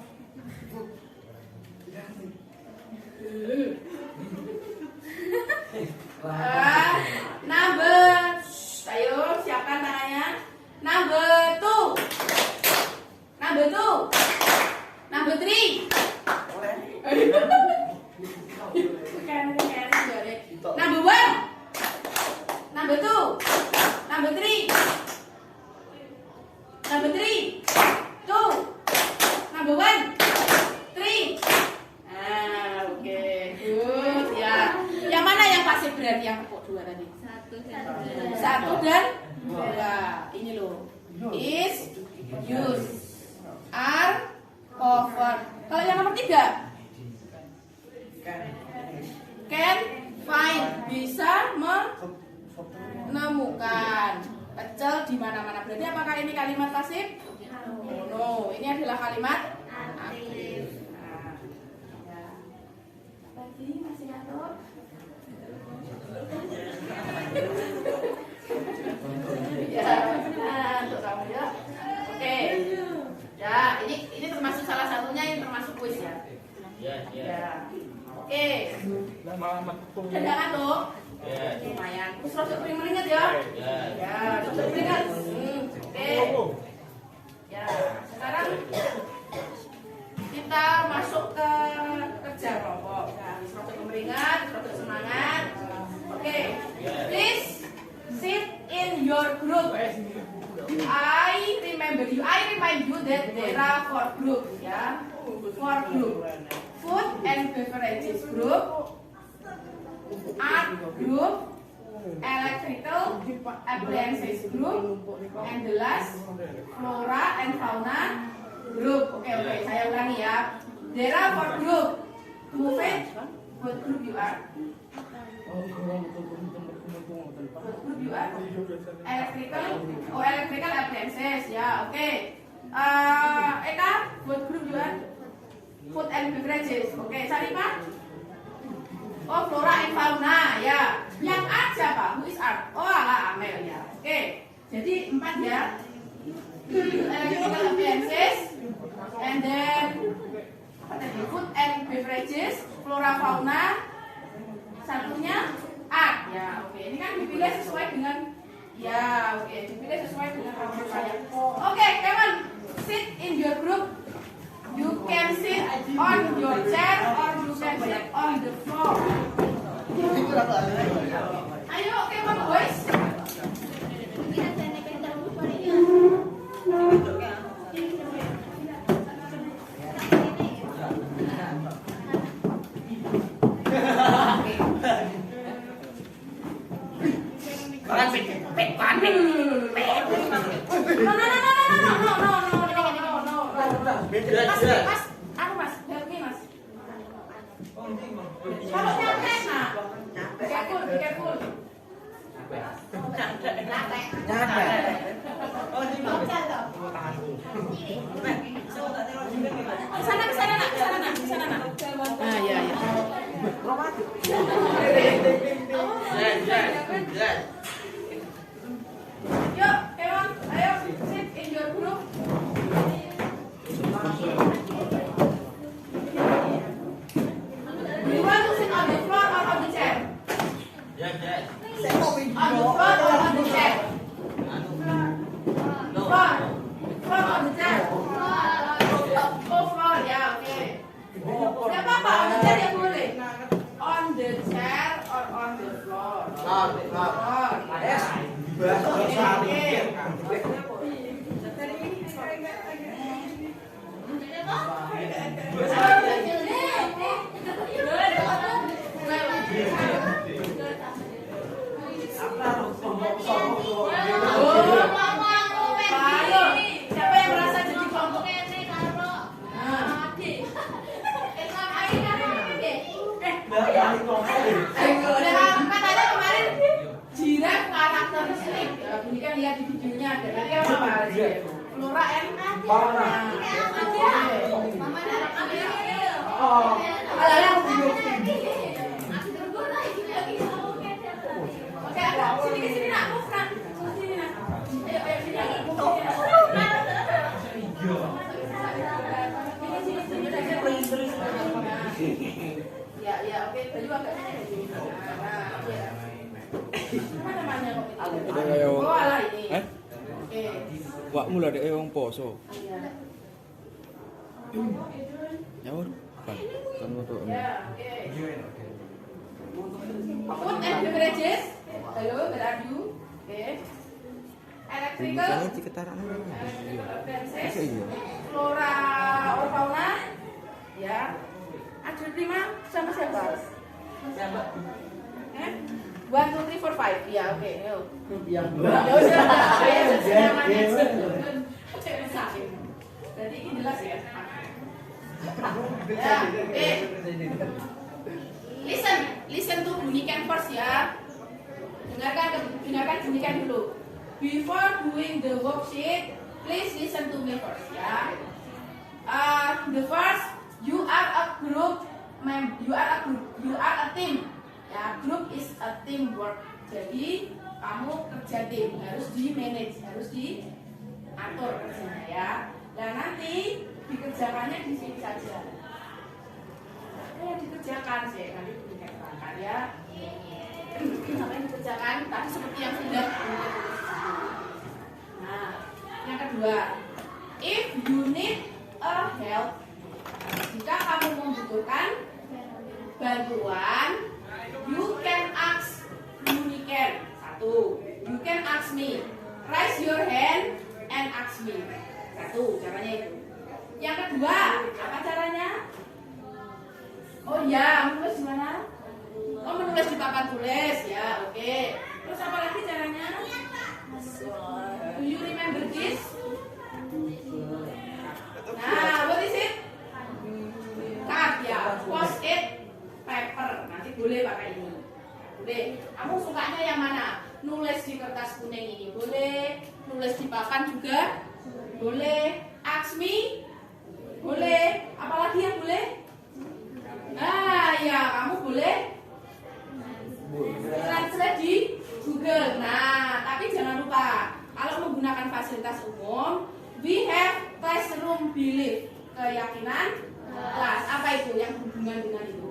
Number. Ayo siapkan tangannya. Number 2. Number 2. Number 3. Number 1. Number 2. Number 3. Number 3. 2. Number 1. 3. Oke, good ya. Yang mana yang pasif berarti yang tepuk 2 tadi? 1 dan 2. Ini loh. Is, use, are, cover. Kalau yang nomor 3? Can, find, bisa menemukan. Pecel di mana-mana. Berarti apakah ini kalimat pasif? Oh, no, ini adalah kalimat aktif. Nah, ya. Lagi masih ngantuk? Ya, untuk kamu ya. Oke. Ya, ini termasuk salah satunya, ini termasuk kuis ya. Ya. Oke. Cadangan tuh. Lumayan. Terus rasa beringat ya. Ya, rasa beringat. Oke. Ya, sekarang kita masuk ke kerja kelompok. Nah, rasa beringat, rasa semangat. Oke. Please sit in your group. I remind you that there are 4 groups ya. 4 group. Food and beverages group, art group, electrical appliances group, and the last flora and fauna group. Oke, saya ulangi ya. There are 4 group. Move it. What group you are? What group you are? Electrical. Oh, electrical appliances. Ya, oke. Eka, what group you are? Food and beverages. Oke, Sarifah? Oh, flora and fauna. Ya. Yang art siapa? Who is art? Oh, ala Amel ya. Oke. Jadi 4 ya. Electrical appliances. And then food and beverages, flora fauna, satunya art ya. Oke, ini kan dipilih sesuai dengan dipilih sesuai dengan kamu saya. Oke, Kevin, sit in your group. You can sit on your chair or you can sit on the floor. Ayo, Kevin, boys. Mas, help me, Mas. Kalau nyampe, nah, be careful. Sana nak. Ah, ya. Yuk, Ewan, ayo sit in your group. You want to sit on the floor or on the chair? Yes. On the floor or on the chair? Floor. Floor on the chair. Oh, floor, ya, oke. Siapa apa on the chair yang boleh? On the chair or on the floor? Floor. Siapa yang merasa jadi kelompok? Katanya kemarin jiraf karakteristik. Ini kan lihat di videonya. Jadi apa? Flora and fauna. Oke, sini nak. Sini nak. Ayo sini. Ya, oke. Baju agak sini. Mana namanya kok? Oh, alah ini. Oke. Wak mula dek wong poso. Iya. Nyaur. Kamu tuh. Ya, oke. Food and beverages. Halo, where are you? Oke. Electrical. Electrical appliances. Flora or fauna. Ya. Ada 5 sama siapa? Siapa? 1, 2, 3, 4, 5. Ya, oke. Yuk. Ya udah. Berarti ini jelas ya. Ya, oke. Listen to bunyikan first ya. Dengarkan bunyikan dulu. Before doing the worksheet, please listen to me first ya. The first, you are a group, you are a team. Ya, group is a teamwork. Jadi kamu kerja tim, harus di manage, harus diatur kerjanya ya. Dan nanti dikerjakannya di sini saja. Dikerjakan sih, nanti dikerjakan ya. Apa yang dikerjakan tadi seperti yang sudah. Nah, yang kedua, if you need a help, jika kamu membutuhkan bantuan, you can ask Uniken. 1. You can ask me. Raise your hand and ask me. 1. Caranya itu. Yang kedua, apa caranya? Oh ya, menulis gimana? Oh, menulis di papan tulis ya. Oke. Terus apa lagi caranya? Do you remember this? Nah, what is it? Card ya. Post it Boleh. Kamu sukanya yang mana? Nulis di kertas kuning ini boleh, nulis di papan juga boleh, ask me boleh, apalagi yang boleh? Nah ya kamu boleh translate di Google. Nah tapi jangan lupa kalau menggunakan fasilitas umum, we have classroom belief, keyakinan kelas. Apa itu yang berhubungan dengan itu?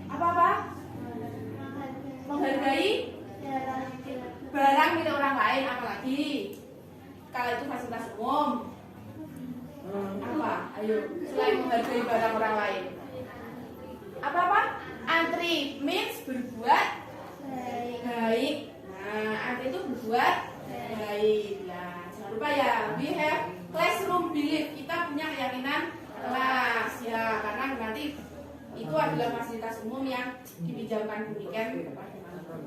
Apa-apa? Menghargai barang milik orang lain, apalagi kalau itu fasilitas umum. Apa? Ayo, selain menghargai barang orang lain. Apa-apa? Antri means berbuat baik. Nah, antri itu berbuat baik. Nah, jangan lupa ya, we have classroom belief. Kita punya keyakinan kelas ya, karena nanti itu adalah fasilitas umum yang dipinjamkan Uniken kepada teman-teman.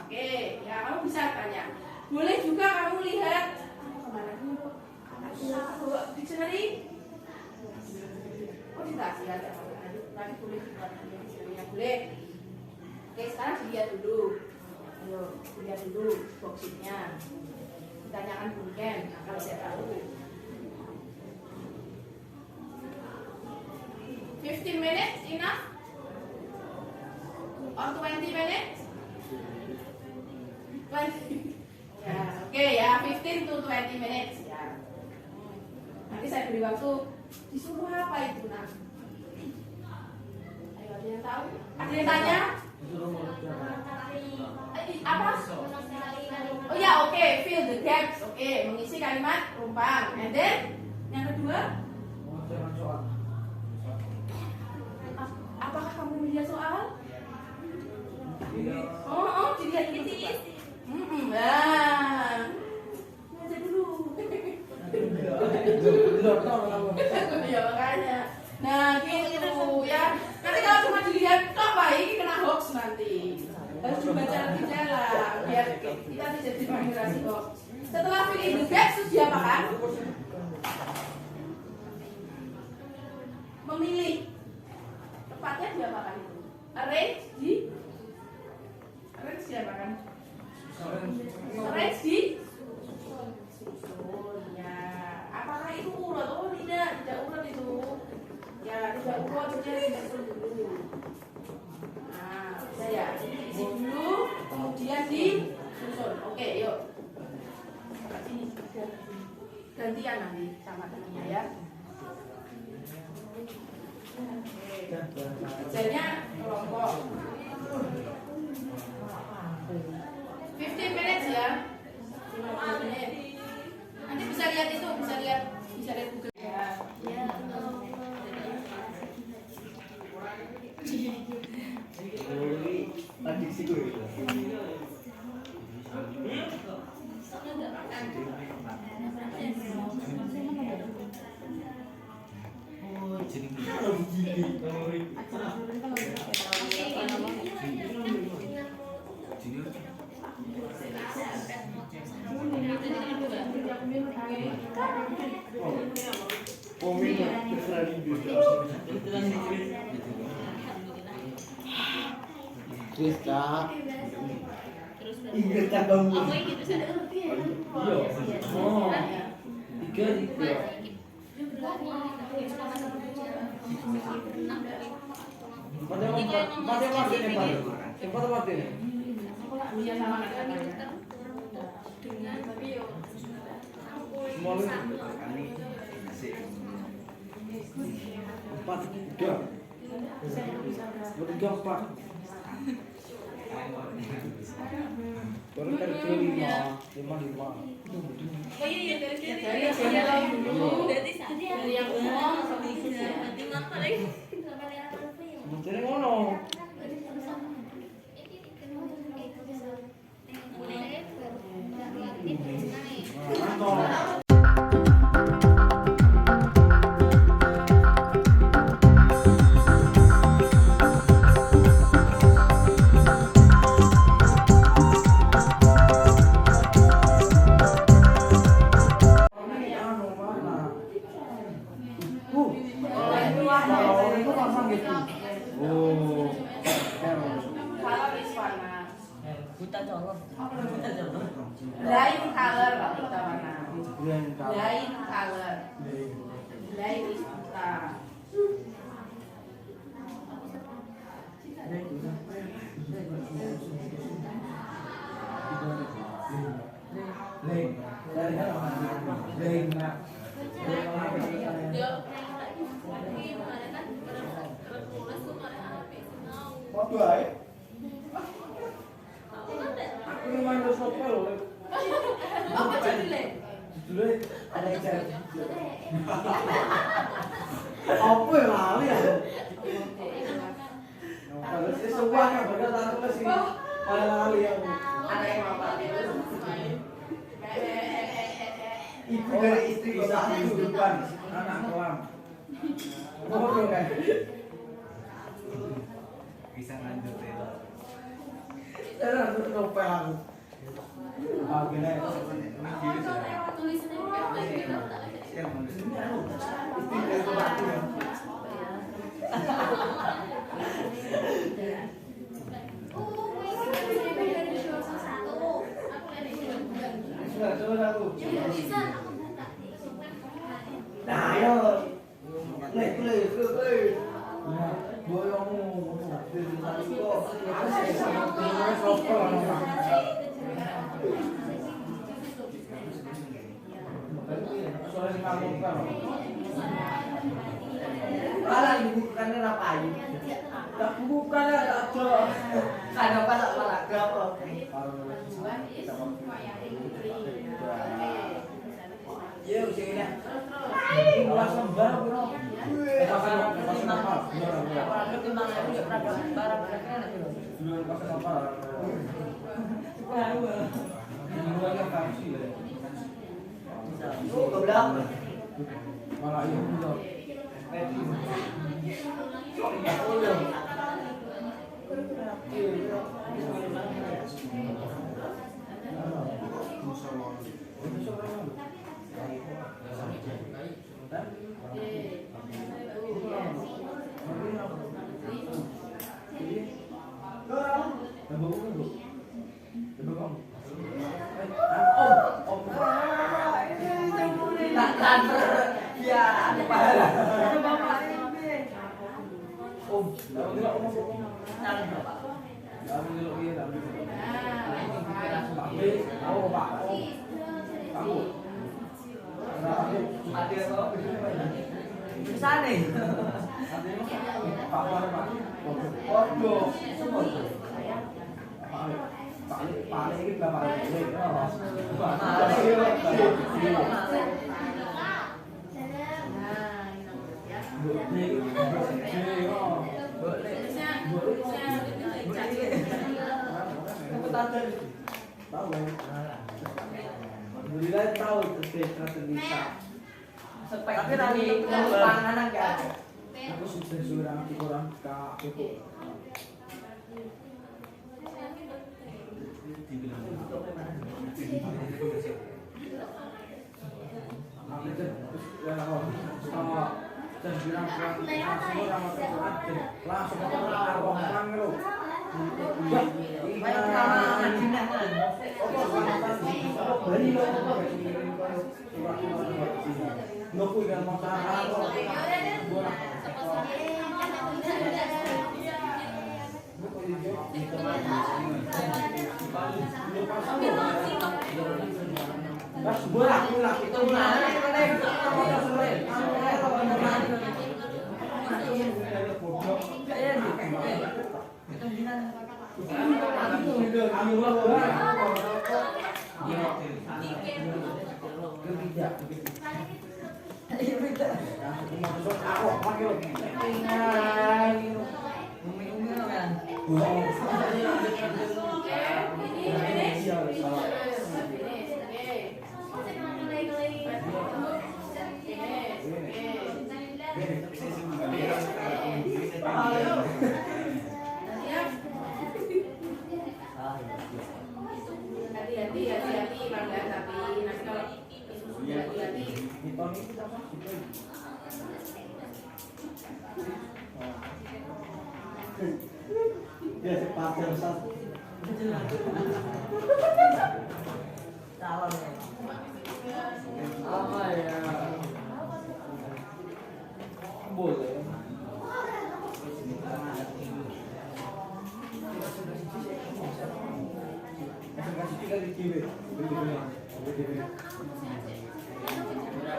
Oke, ya kamu bisa tanya. Boleh juga kamu lihat dictionary. Oh tidak, lihat nanti boleh dibuat dictionary-nya boleh. Oke, sekarang dilihat dulu. Ayo, lihat dulu boxnya. Ditanyakan Uniken kalau saya tahu. 15 minutes enough? Or 20 minutes? 20. Ya, oke ya, 15 to 20 minutes ya. Nanti saya beri waktu. Disuruh apa itu nak? Ayo ada yang tahu? Ada yang tanya? Apa? Oh ya, oke, fill the gaps. Oke, mengisi kalimat rumpang. And then yang kedua? Apakah kamu melihat soal? Oh, dilihat dulu. Nah, baca dulu. Ya makanya. Nah, gitu ya. Nanti kalau cuma dilihat, kok baik kena hoax nanti. Harus dibaca lebih dalam biar kita tidak terprovokasi hoax. Setelah fill in the gaps, terus diapakan? Memilih. Tepatnya diapakan itu? Arrange diapakan? Arrange di susun ya. Apakah itu urut? Oh tidak urut itu. Ya tidak urut, jadi disusun dulu. Nah, saya isi dulu, kemudian disusun. Oke, yuk. Sini gantian nanti sama temannya ya. Kerjanya kelompok 15 minutes ya. 15 menit. Nanti bisa lihat itu, bisa lihat Google ya. Krista, ingat tak kamu? Oh, tiga. Dari yang umum sampai khusus. Mencari ngono. Oh. Kita colok. Kita colok. Lain color Pak kita mana? Bulan kau. Lain color. Lain is kita. Apa ya lali ya? Kalau sesuatu yang berkata aku masih lali ya. Ada yang apa? Ibu dari istri bisa kehidupan anak kelam. Apa dong kan? Bisa lanjut ya. Saya harus nopel aku. Ah gini. Istri dari batu ya. Sudah, sudah aku. Nah, yo. Lek, boyongmu. Alah, dibukukannya ngapain? Tak bukan ya, tak ada. Ada apa tak malah apa? Yo, sini. Awas lembar bro. Pasang apa? Ketimbang aku ya pernah barang keren itu loh. Pasang apa? Oh, goblok. Malah iya bener. Bisa nih. Alhamdulillah tahu terbisa. Tapi tadi panganan gak ada. Aku sukses kurang kakekku. Hati-hati, Bangga, tapi nanti kalau hati-hati. Dia sepatu Calonnya. Apa ya? Boleh.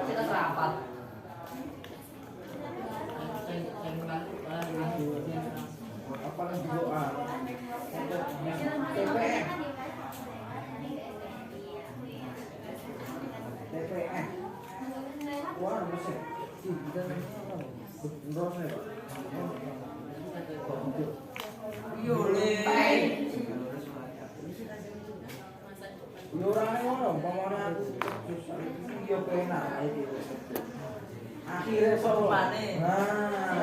Kita serapat. Apa lagi doa? TPM. TPM. Wah, masih. Kita Yo le. Yo orangnya ngono, pamane aku yo penak iki. Akhire solo. Nah.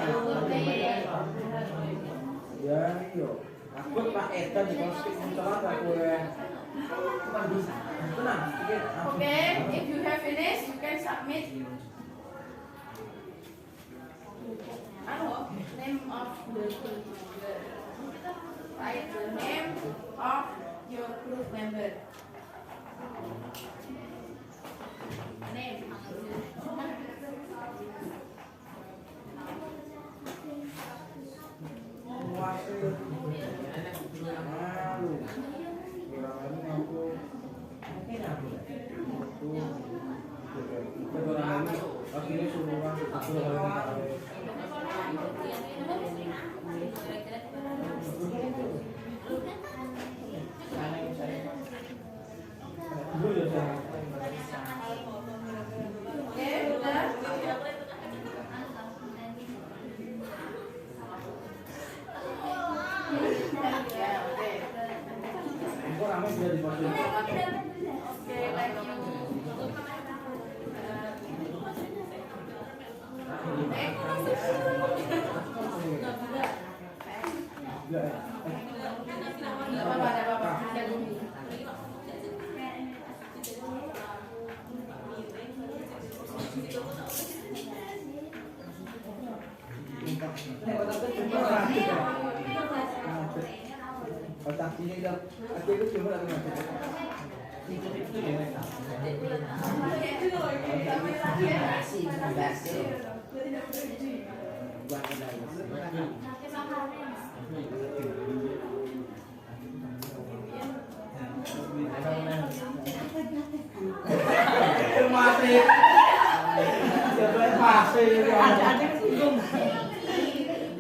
Ya yo. Aku Pak Eta di konsep mencelat aku ya. Tenang, sedikit. Okay, if you have finished, you can submit. Name of the group member. Write the name of your group member. Name.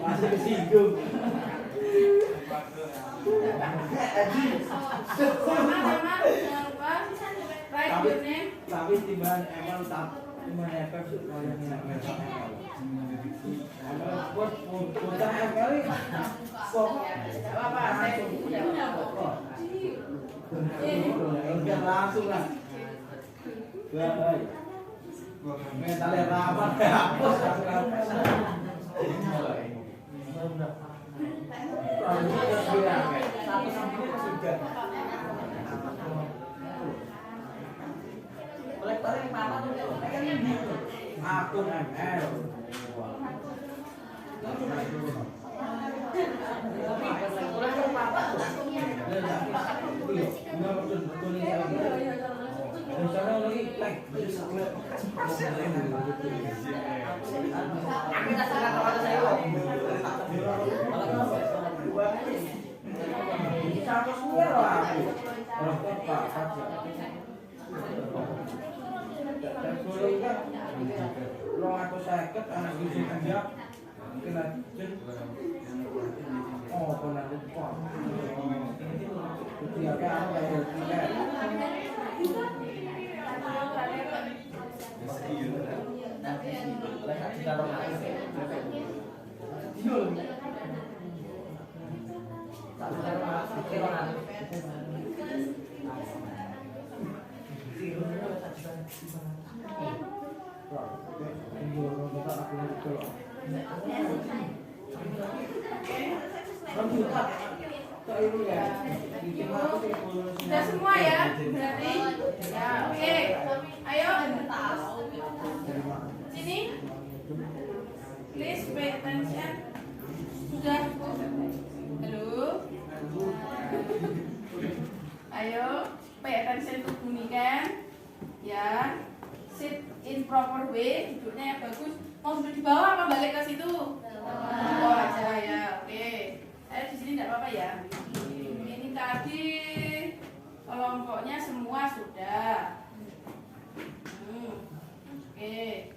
Masih kesinggung. Tapi timbangan emang tak timbangan efek sih kalau yang buat bocah ML kok udah langsung lah. Mentalnya rapat hapus akun ML misalnya lagi like Sudah semua ya? Berarti? Ya, oke. Ayo. Sini. Please pay attention. Sudah. Halo. attention to bunyi kan? Ya. Sit in proper way, duduknya yang bagus. Mau duduk di bawah apa balik ke situ? Bawah aja ya. Oke. Saya di sini tidak apa-apa ya. Ini tadi kelompoknya semua sudah. Oke.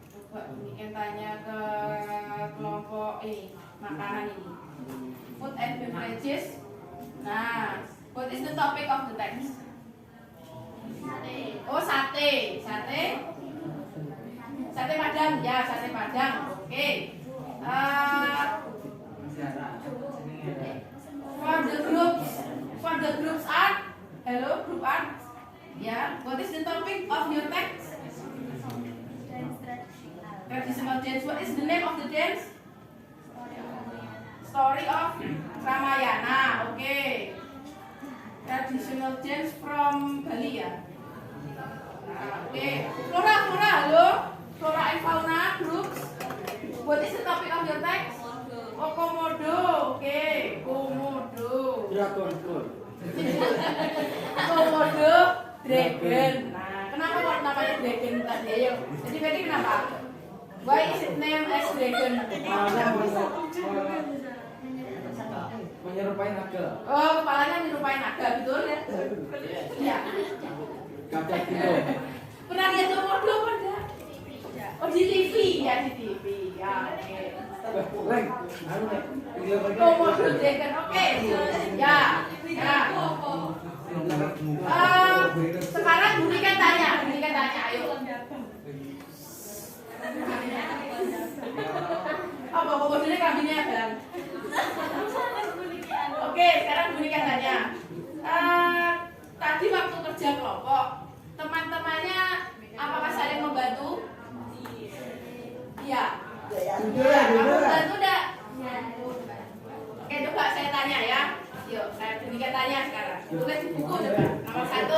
Coba bikin tanya ke kelompok ini, makanan ini. Food and beverages. Nah, what is the topic of the text? Oh, sate. Sate Padang. Ya, sate Padang. Oke. For the groups art. Hello, group art. Ya, what is the topic of your text? Traditional dance. What is the name of the dance? Story of Ramayana. Oke. Traditional dance from Bali ya. Oke. Flora, halo. Flora and fauna groups. What is the topic of your text? Oh, komodo. Oke, komodo. Komodo dragon. Nah, kenapa kok namanya dragon tadi? Ayo. Jadi berarti kenapa? Why is it named as dragon? Menyerupai naga. Oh, kepalanya menyerupai naga, betul ya? Iya. Gajah kilo. Pernah lihat komodo apa enggak? Oh, di TV ya, di TV. Ya, oke. Komodo dragon, oke. Ya. Sekarang bunyikan tanya, ayo. Apa komodonya kambingnya kan? Oke, sekarang bunyikan tanya. Tadi waktu kerja kelompok, teman-temannya apakah saling membantu? Iya. Kamu membantu enggak? Oke, coba saya tanya ya. Yuk, saya bunyikan tanya sekarang. Tulis di buku coba. Nomor 1.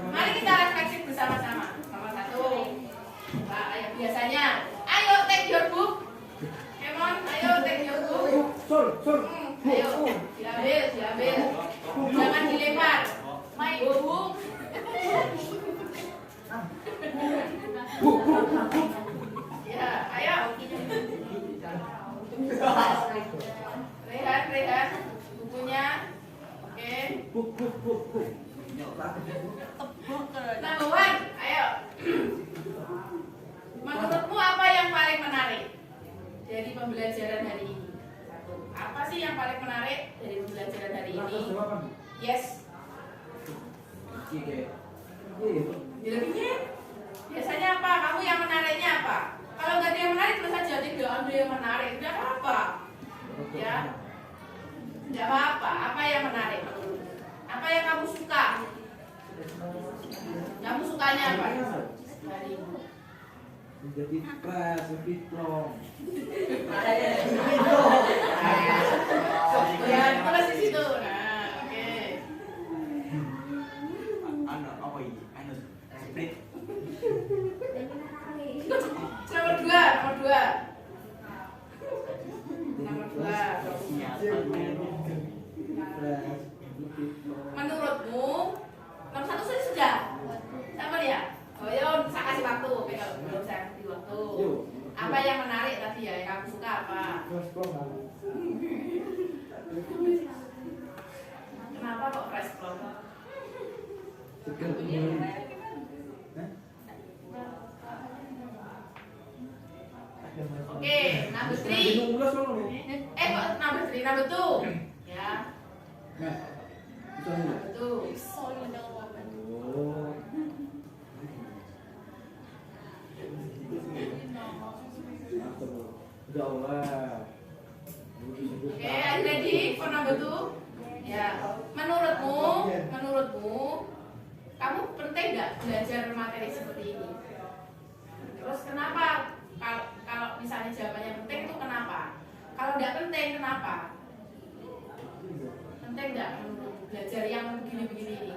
Mari kita refleksi bersama-sama. Nomor 1. Nah, ayo biasanya. Ayo take your book. Come on, ayo take your book. Ayo, diambil. Jangan dilempar. Main book. Ya, ayo. Rehat. Bukunya. Oke. Number 1, ayo. Menurutmu apa yang paling menarik dari pembelajaran hari ini? Apa sih yang paling menarik dari pembelajaran hari ini? Yes. Biasanya apa? Kamu yang menariknya apa? Kalau nggak ada yang menarik terus saja tidak ada yang menarik, tidak apa-apa. Ya, tidak apa-apa. Apa yang menarik? Apa yang kamu suka? Kamu sukanya apa? Hari ini. Menjadi keras, lebih plong. Ya, terus di situ. Nah, oke. Apa ini? Split. Nomor 2. Menurutmu, nomor 1 sudah. Sama dia. Oh ya, saya kasih waktu. Kalau belum saya kasih waktu. Apa yang menarik tadi ya? Yang kamu suka apa? Kenapa kok fresh plum? Oke, number 3. Kok number 3? Number 2. Ya. Number 2. Oke, are you ready for number 2? Ya. Menurutmu, kamu penting nggak belajar materi seperti ini? Terus kenapa? Kalau misalnya jawabannya penting itu kenapa? Kalau nggak penting kenapa? Penting nggak belajar yang begini-begini ini?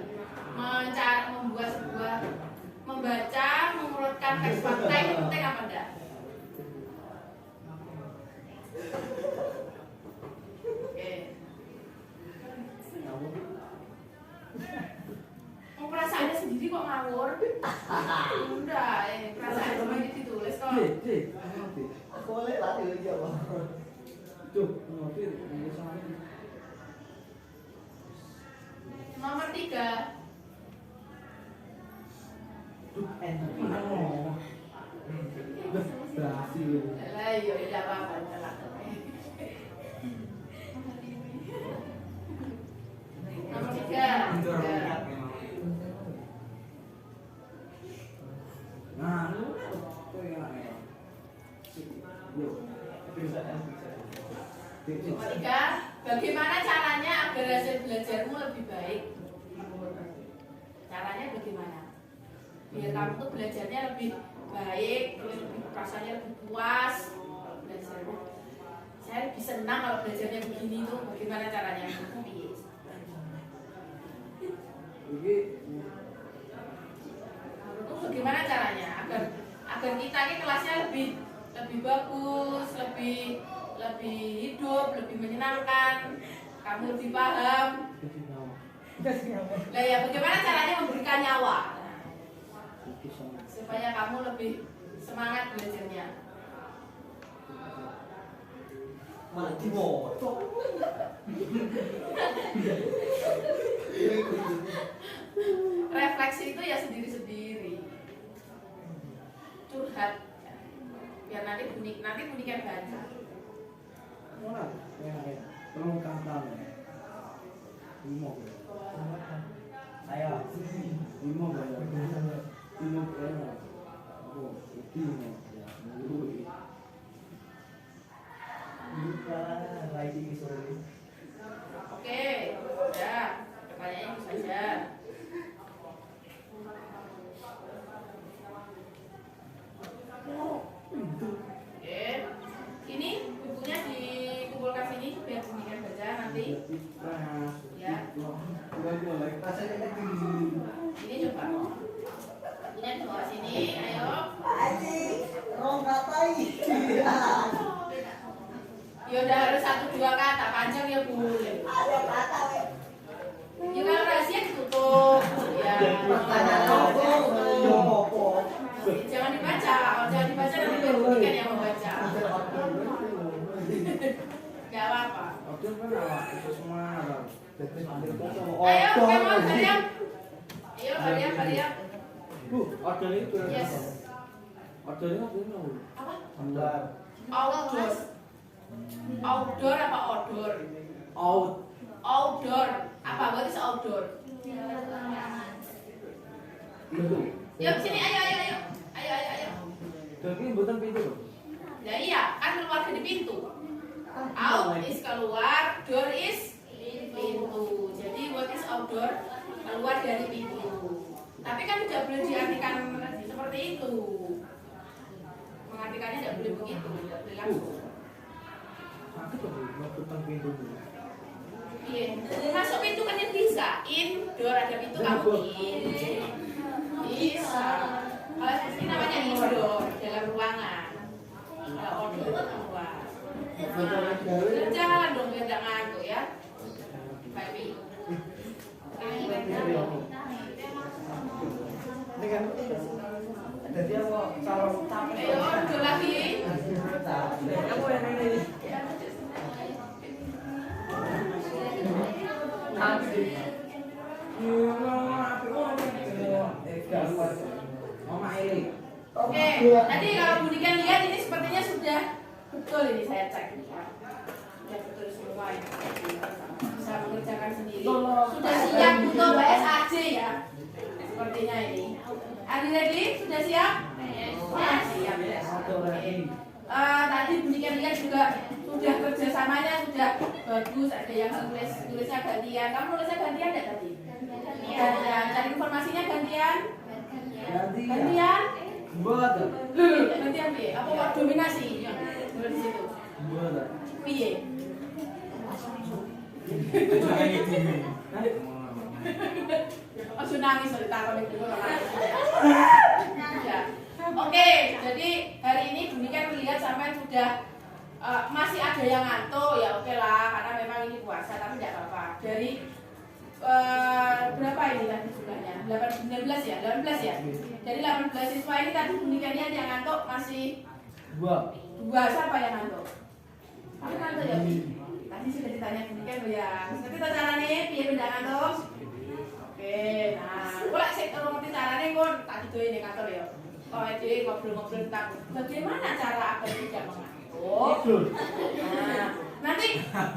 Membaca, mengurutkan teks fakta itu penting apa enggak? Oke. Nomor 3. Berhasil. Lah iya tidak apa-apa salah. Nomor 3. Nah, Nomor 3. Bagaimana caranya agar hasil belajarmu lebih baik? Caranya bagaimana? Biar kamu tuh belajarnya lebih baik, terus lebih rasanya lebih puas belajarnya. Saya lebih senang kalau belajarnya begini tuh. Bagaimana caranya? Iya. Bagaimana caranya agar kita ini kelasnya lebih bagus, lebih hidup, lebih menyenangkan, kamu lebih paham. Lah ya bagaimana caranya memberikan nyawa supaya kamu lebih semangat belajarnya? malah dimotok. Refleksi itu ya sendiri-sendiri, curhat biar nanti bunikan baca. Tolong kantang. Limo. Saya. Limo bayar. Limo bayar. Oh, ini ya. Buka lagi sore. Oke, ya pertanyaannya itu saja. Oke, ini bukunya dikumpulkan sini biar bunikan baca nanti. Ya. Ini coba. Ini dibawa sini, ayo. Ya udah harus 1-2 kata, panjang ya boleh. Ya kalau rahasia ditutup. Ya. Jangan dibaca, kalau jangan dibaca nanti biar bunikan yang membaca. Gak apa-apa. Ayo, kamu Bariam. Ayo, Bariam. Bu, order itu. Yes. Ordernya apa ini? Apa? Ambar. Outdoor. Outdoor apa outdoor? Outdoor. Apa? What is outdoor? Itu. Yuk sini, ayo. Ayo. Jadi bukan pintu. Ya iya, kan keluar dari pintu. Out is keluar, door is pintu. Jadi what is outdoor? Keluar dari pintu. Tapi kan tidak boleh diartikan seperti itu. Mengartikannya tidak boleh begitu, tidak boleh langsung. Aku tuh bukan pintu. Iya, masuk pintu kan yang bisa. Indoor ada pintu kamu in. Bisa. Kalau ini namanya indoor dalam ruangan. Kalau outdoor itu keluar. Jangan dong biar tidak ngantuk ya. Baby. Ini kan jadi aku calon utama. Ayo, dua lagi. Aku yang ini. Nanti. Oke, tadi kalau Budikan lihat ini sepertinya sudah betul ini saya cek. Sudah betul semua ini. Bisa mengerjakan sendiri. Sudah siap untuk BSAJ ya. Sepertinya ini. Ready? Sudah siap? Siap ya. Oke. Tadi Budikan lihat juga sudah kerjasamanya sudah bagus. Ada yang tulisnya gantian. Kamu nulisnya gantian tidak tadi? Gantian. Cari informasinya gantian. Gantian. Buat. Gantian piye? Apa word dominasi? Di situ. Buat. Piye? Langsung nangis dari takon itu. Ya. Oke, jadi hari ini Budikan melihat sampai sudah masih ada yang ngantuk ya oke lah karena memang ini puasa tapi tidak apa-apa. Dari berapa ini tadi jumlahnya? 19 ya? 18 ya? Dari 18 siswa ini tadi Budikan yang ngantuk masih Dua. dua. Siapa yang ngantuk? Aku ngantuk ya, Pi? Tadi sudah ditanya pendidikan lo ya. Ngerti tau caranya, piye benda ngantuk? Oke, nah, aku lek sik tau ngerti caranya kon tak didoe ning kantor ya. Kok aja ngobrol-ngobrol tentang bagaimana cara agar tidak mengantuk. Nah, nanti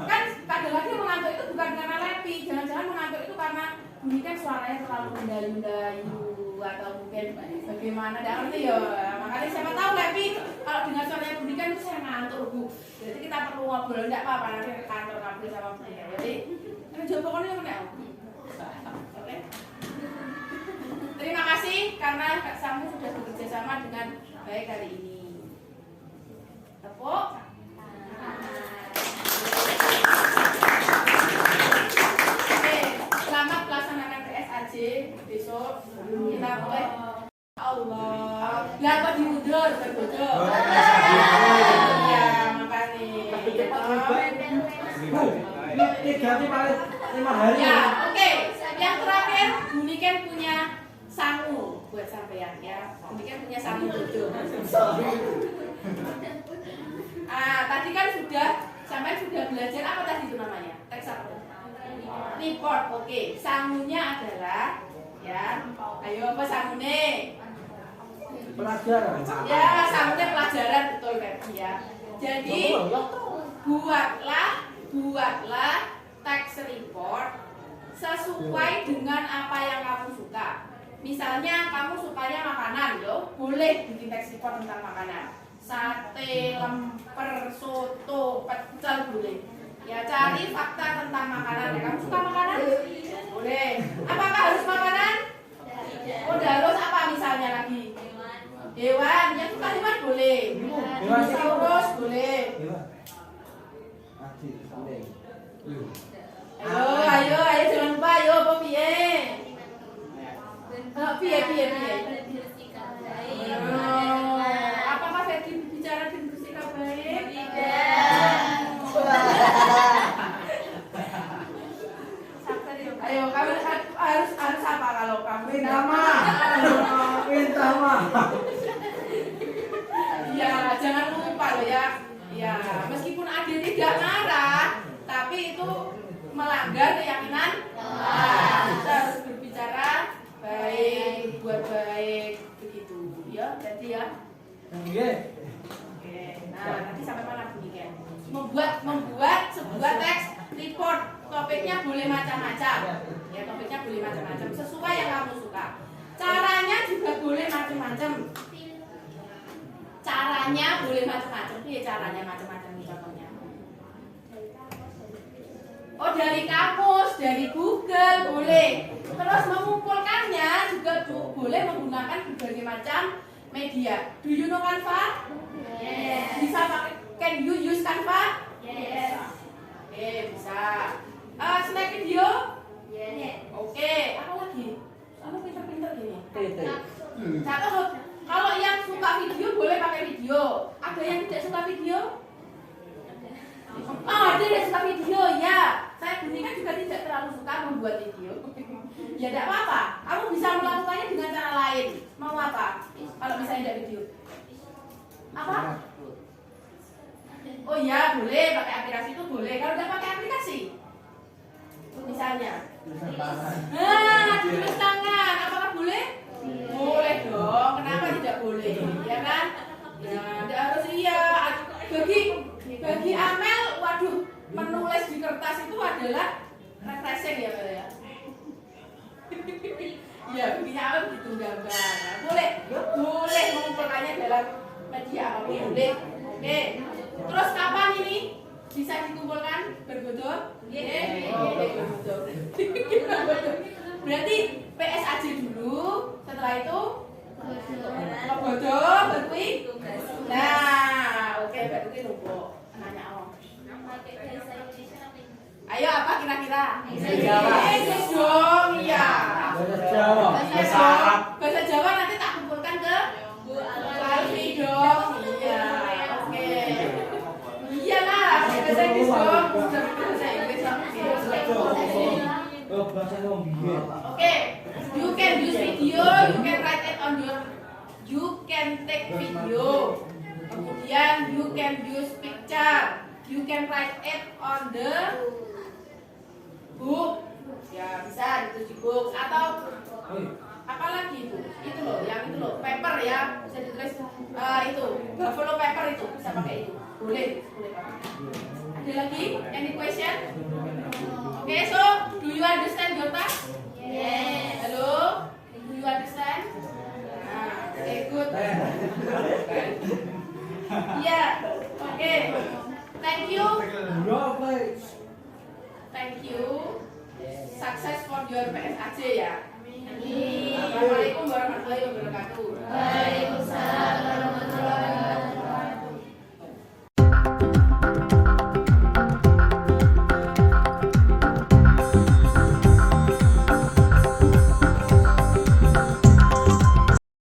kan kadang-kadang mengantuk itu bukan karena lepi, jangan-jangan mengantuk itu karena bunyi kan suaranya terlalu mendayu-dayu atau mungkin bagaimana, tidak ngerti ya. Makanya siapa tahu lepi kalau dengar suaranya bunyi kan itu saya ngantuk Bu. Jadi kita perlu ngobrol, tidak apa-apa nanti ke kantor ngobrol sama Bu. Jadi ini jawab pokoknya kan ya. Oke. Terima kasih karena kamu sudah bekerja sama dengan baik hari ini. Tepuk. Oke, selamat melaksanakan PSAJ besok. Kita mulai. Allah. Lah kok diundur berbodoh. Ya, makanya. Ganti paling 5 hari. Ya, oke. Yang terakhir, Buniken punya sangu buat sampean ya. Buniken punya sangu bodoh. Tadi kan sampean sudah belajar apa tadi itu namanya? Teks apa? Report. Oke. Sangunya adalah ya. Ayo apa sangune? Pelajaran. Ya, sangunya pelajaran betul kan ya. Jadi buatlah teks report sesuai dengan apa yang kamu suka. Misalnya kamu sukanya makanan, loh, boleh bikin teks report tentang makanan. Sate, lemper, soto, pecel boleh. Ya cari fakta tentang makanan. Kamu suka makanan? Boleh. Apakah harus makanan? Oh, harus apa misalnya lagi? Hewan. Yang suka hewan boleh. Dinosaurus boleh. Ayo, jangan lupa, ayo, apa piye? Piye. Apakah Ferdi bicara dengan bersikap baik? Ayo, kamu harus apa kalau kamu? Minta maaf. Ya, jangan lupa loh ya. Ya, meskipun Adil tidak marah, tapi itu melanggar keyakinan. Kita harus berbicara baik, buat baik begitu. Ya, jadi ya. Oke. Oke. Nah, nanti sampai mana bunyinya? Membuat sebuah teks report. Topiknya boleh macam-macam. Ya, topiknya boleh macam-macam sesuai yang kamu suka. Caranya juga boleh macam-macam. Caranya boleh macam-macam. Iya, caranya macam-macam contohnya. Oh, dari kamus, dari Google boleh. Terus mengumpulkannya juga boleh menggunakan berbagai macam media. Do you know Canva? Yes. Bisa pakai? Can you use Canva? Yes. Oke, bisa. Snack video? Yes. Oke, apa lagi? Kamu pinter-pinter gini. Satu, kalau yang suka video boleh pakai video. Ada yang tidak suka video? Oh, ada yang suka video, ya. Saya Buniken juga tidak terlalu suka membuat video. Ya tidak apa-apa. Kamu bisa melakukannya dengan cara lain. Mau apa? Kalau misalnya tidak video. Apa? Oh iya, boleh pakai aplikasi itu boleh. Kalau tidak pakai aplikasi, misalnya. Tulis tangan, apakah boleh? Boleh dong. Kenapa tidak boleh? Ya kan? Ya, tidak harus iya. Bagi Amel, waduh, menulis di kertas itu adalah refreshing ya, Bel ya. Ya, begini Amel gitu gambar. Nah, boleh mengumpulkannya dalam media apapun boleh. Oke. Terus kapan ini bisa dikumpulkan berbodoh? Berbodoh. Berarti PSAJ dulu, setelah itu bodoh, berkuih. Nah, oke, berarti numpuk. Nanya om. Ayo apa kira-kira? Inggris dong, iya. Bahasa Jawa nanti tak kumpulkan ke Bu Alfi dong. Iya, oke. Iyalah, bahasa Inggris dong. Bahasa Inggris Oke, you can use video, you can write it on you can take video. Kemudian you can use picture, You can write it on the book. Ya bisa ditulis di book atau apalagi itu loh, yang itu loh, paper ya, bisa ditulis itu, buffalo paper itu bisa pakai itu, boleh pakai. Ada lagi? Any question? Oke, so do you understand your task? Yes. Halo, do you understand? Nah, oke, good. Ya, oke. Thank you. Thank you. Success for your PSAJ ya. Assalamualaikum warahmatullahi wabarakatuh. Waalaikumsalam.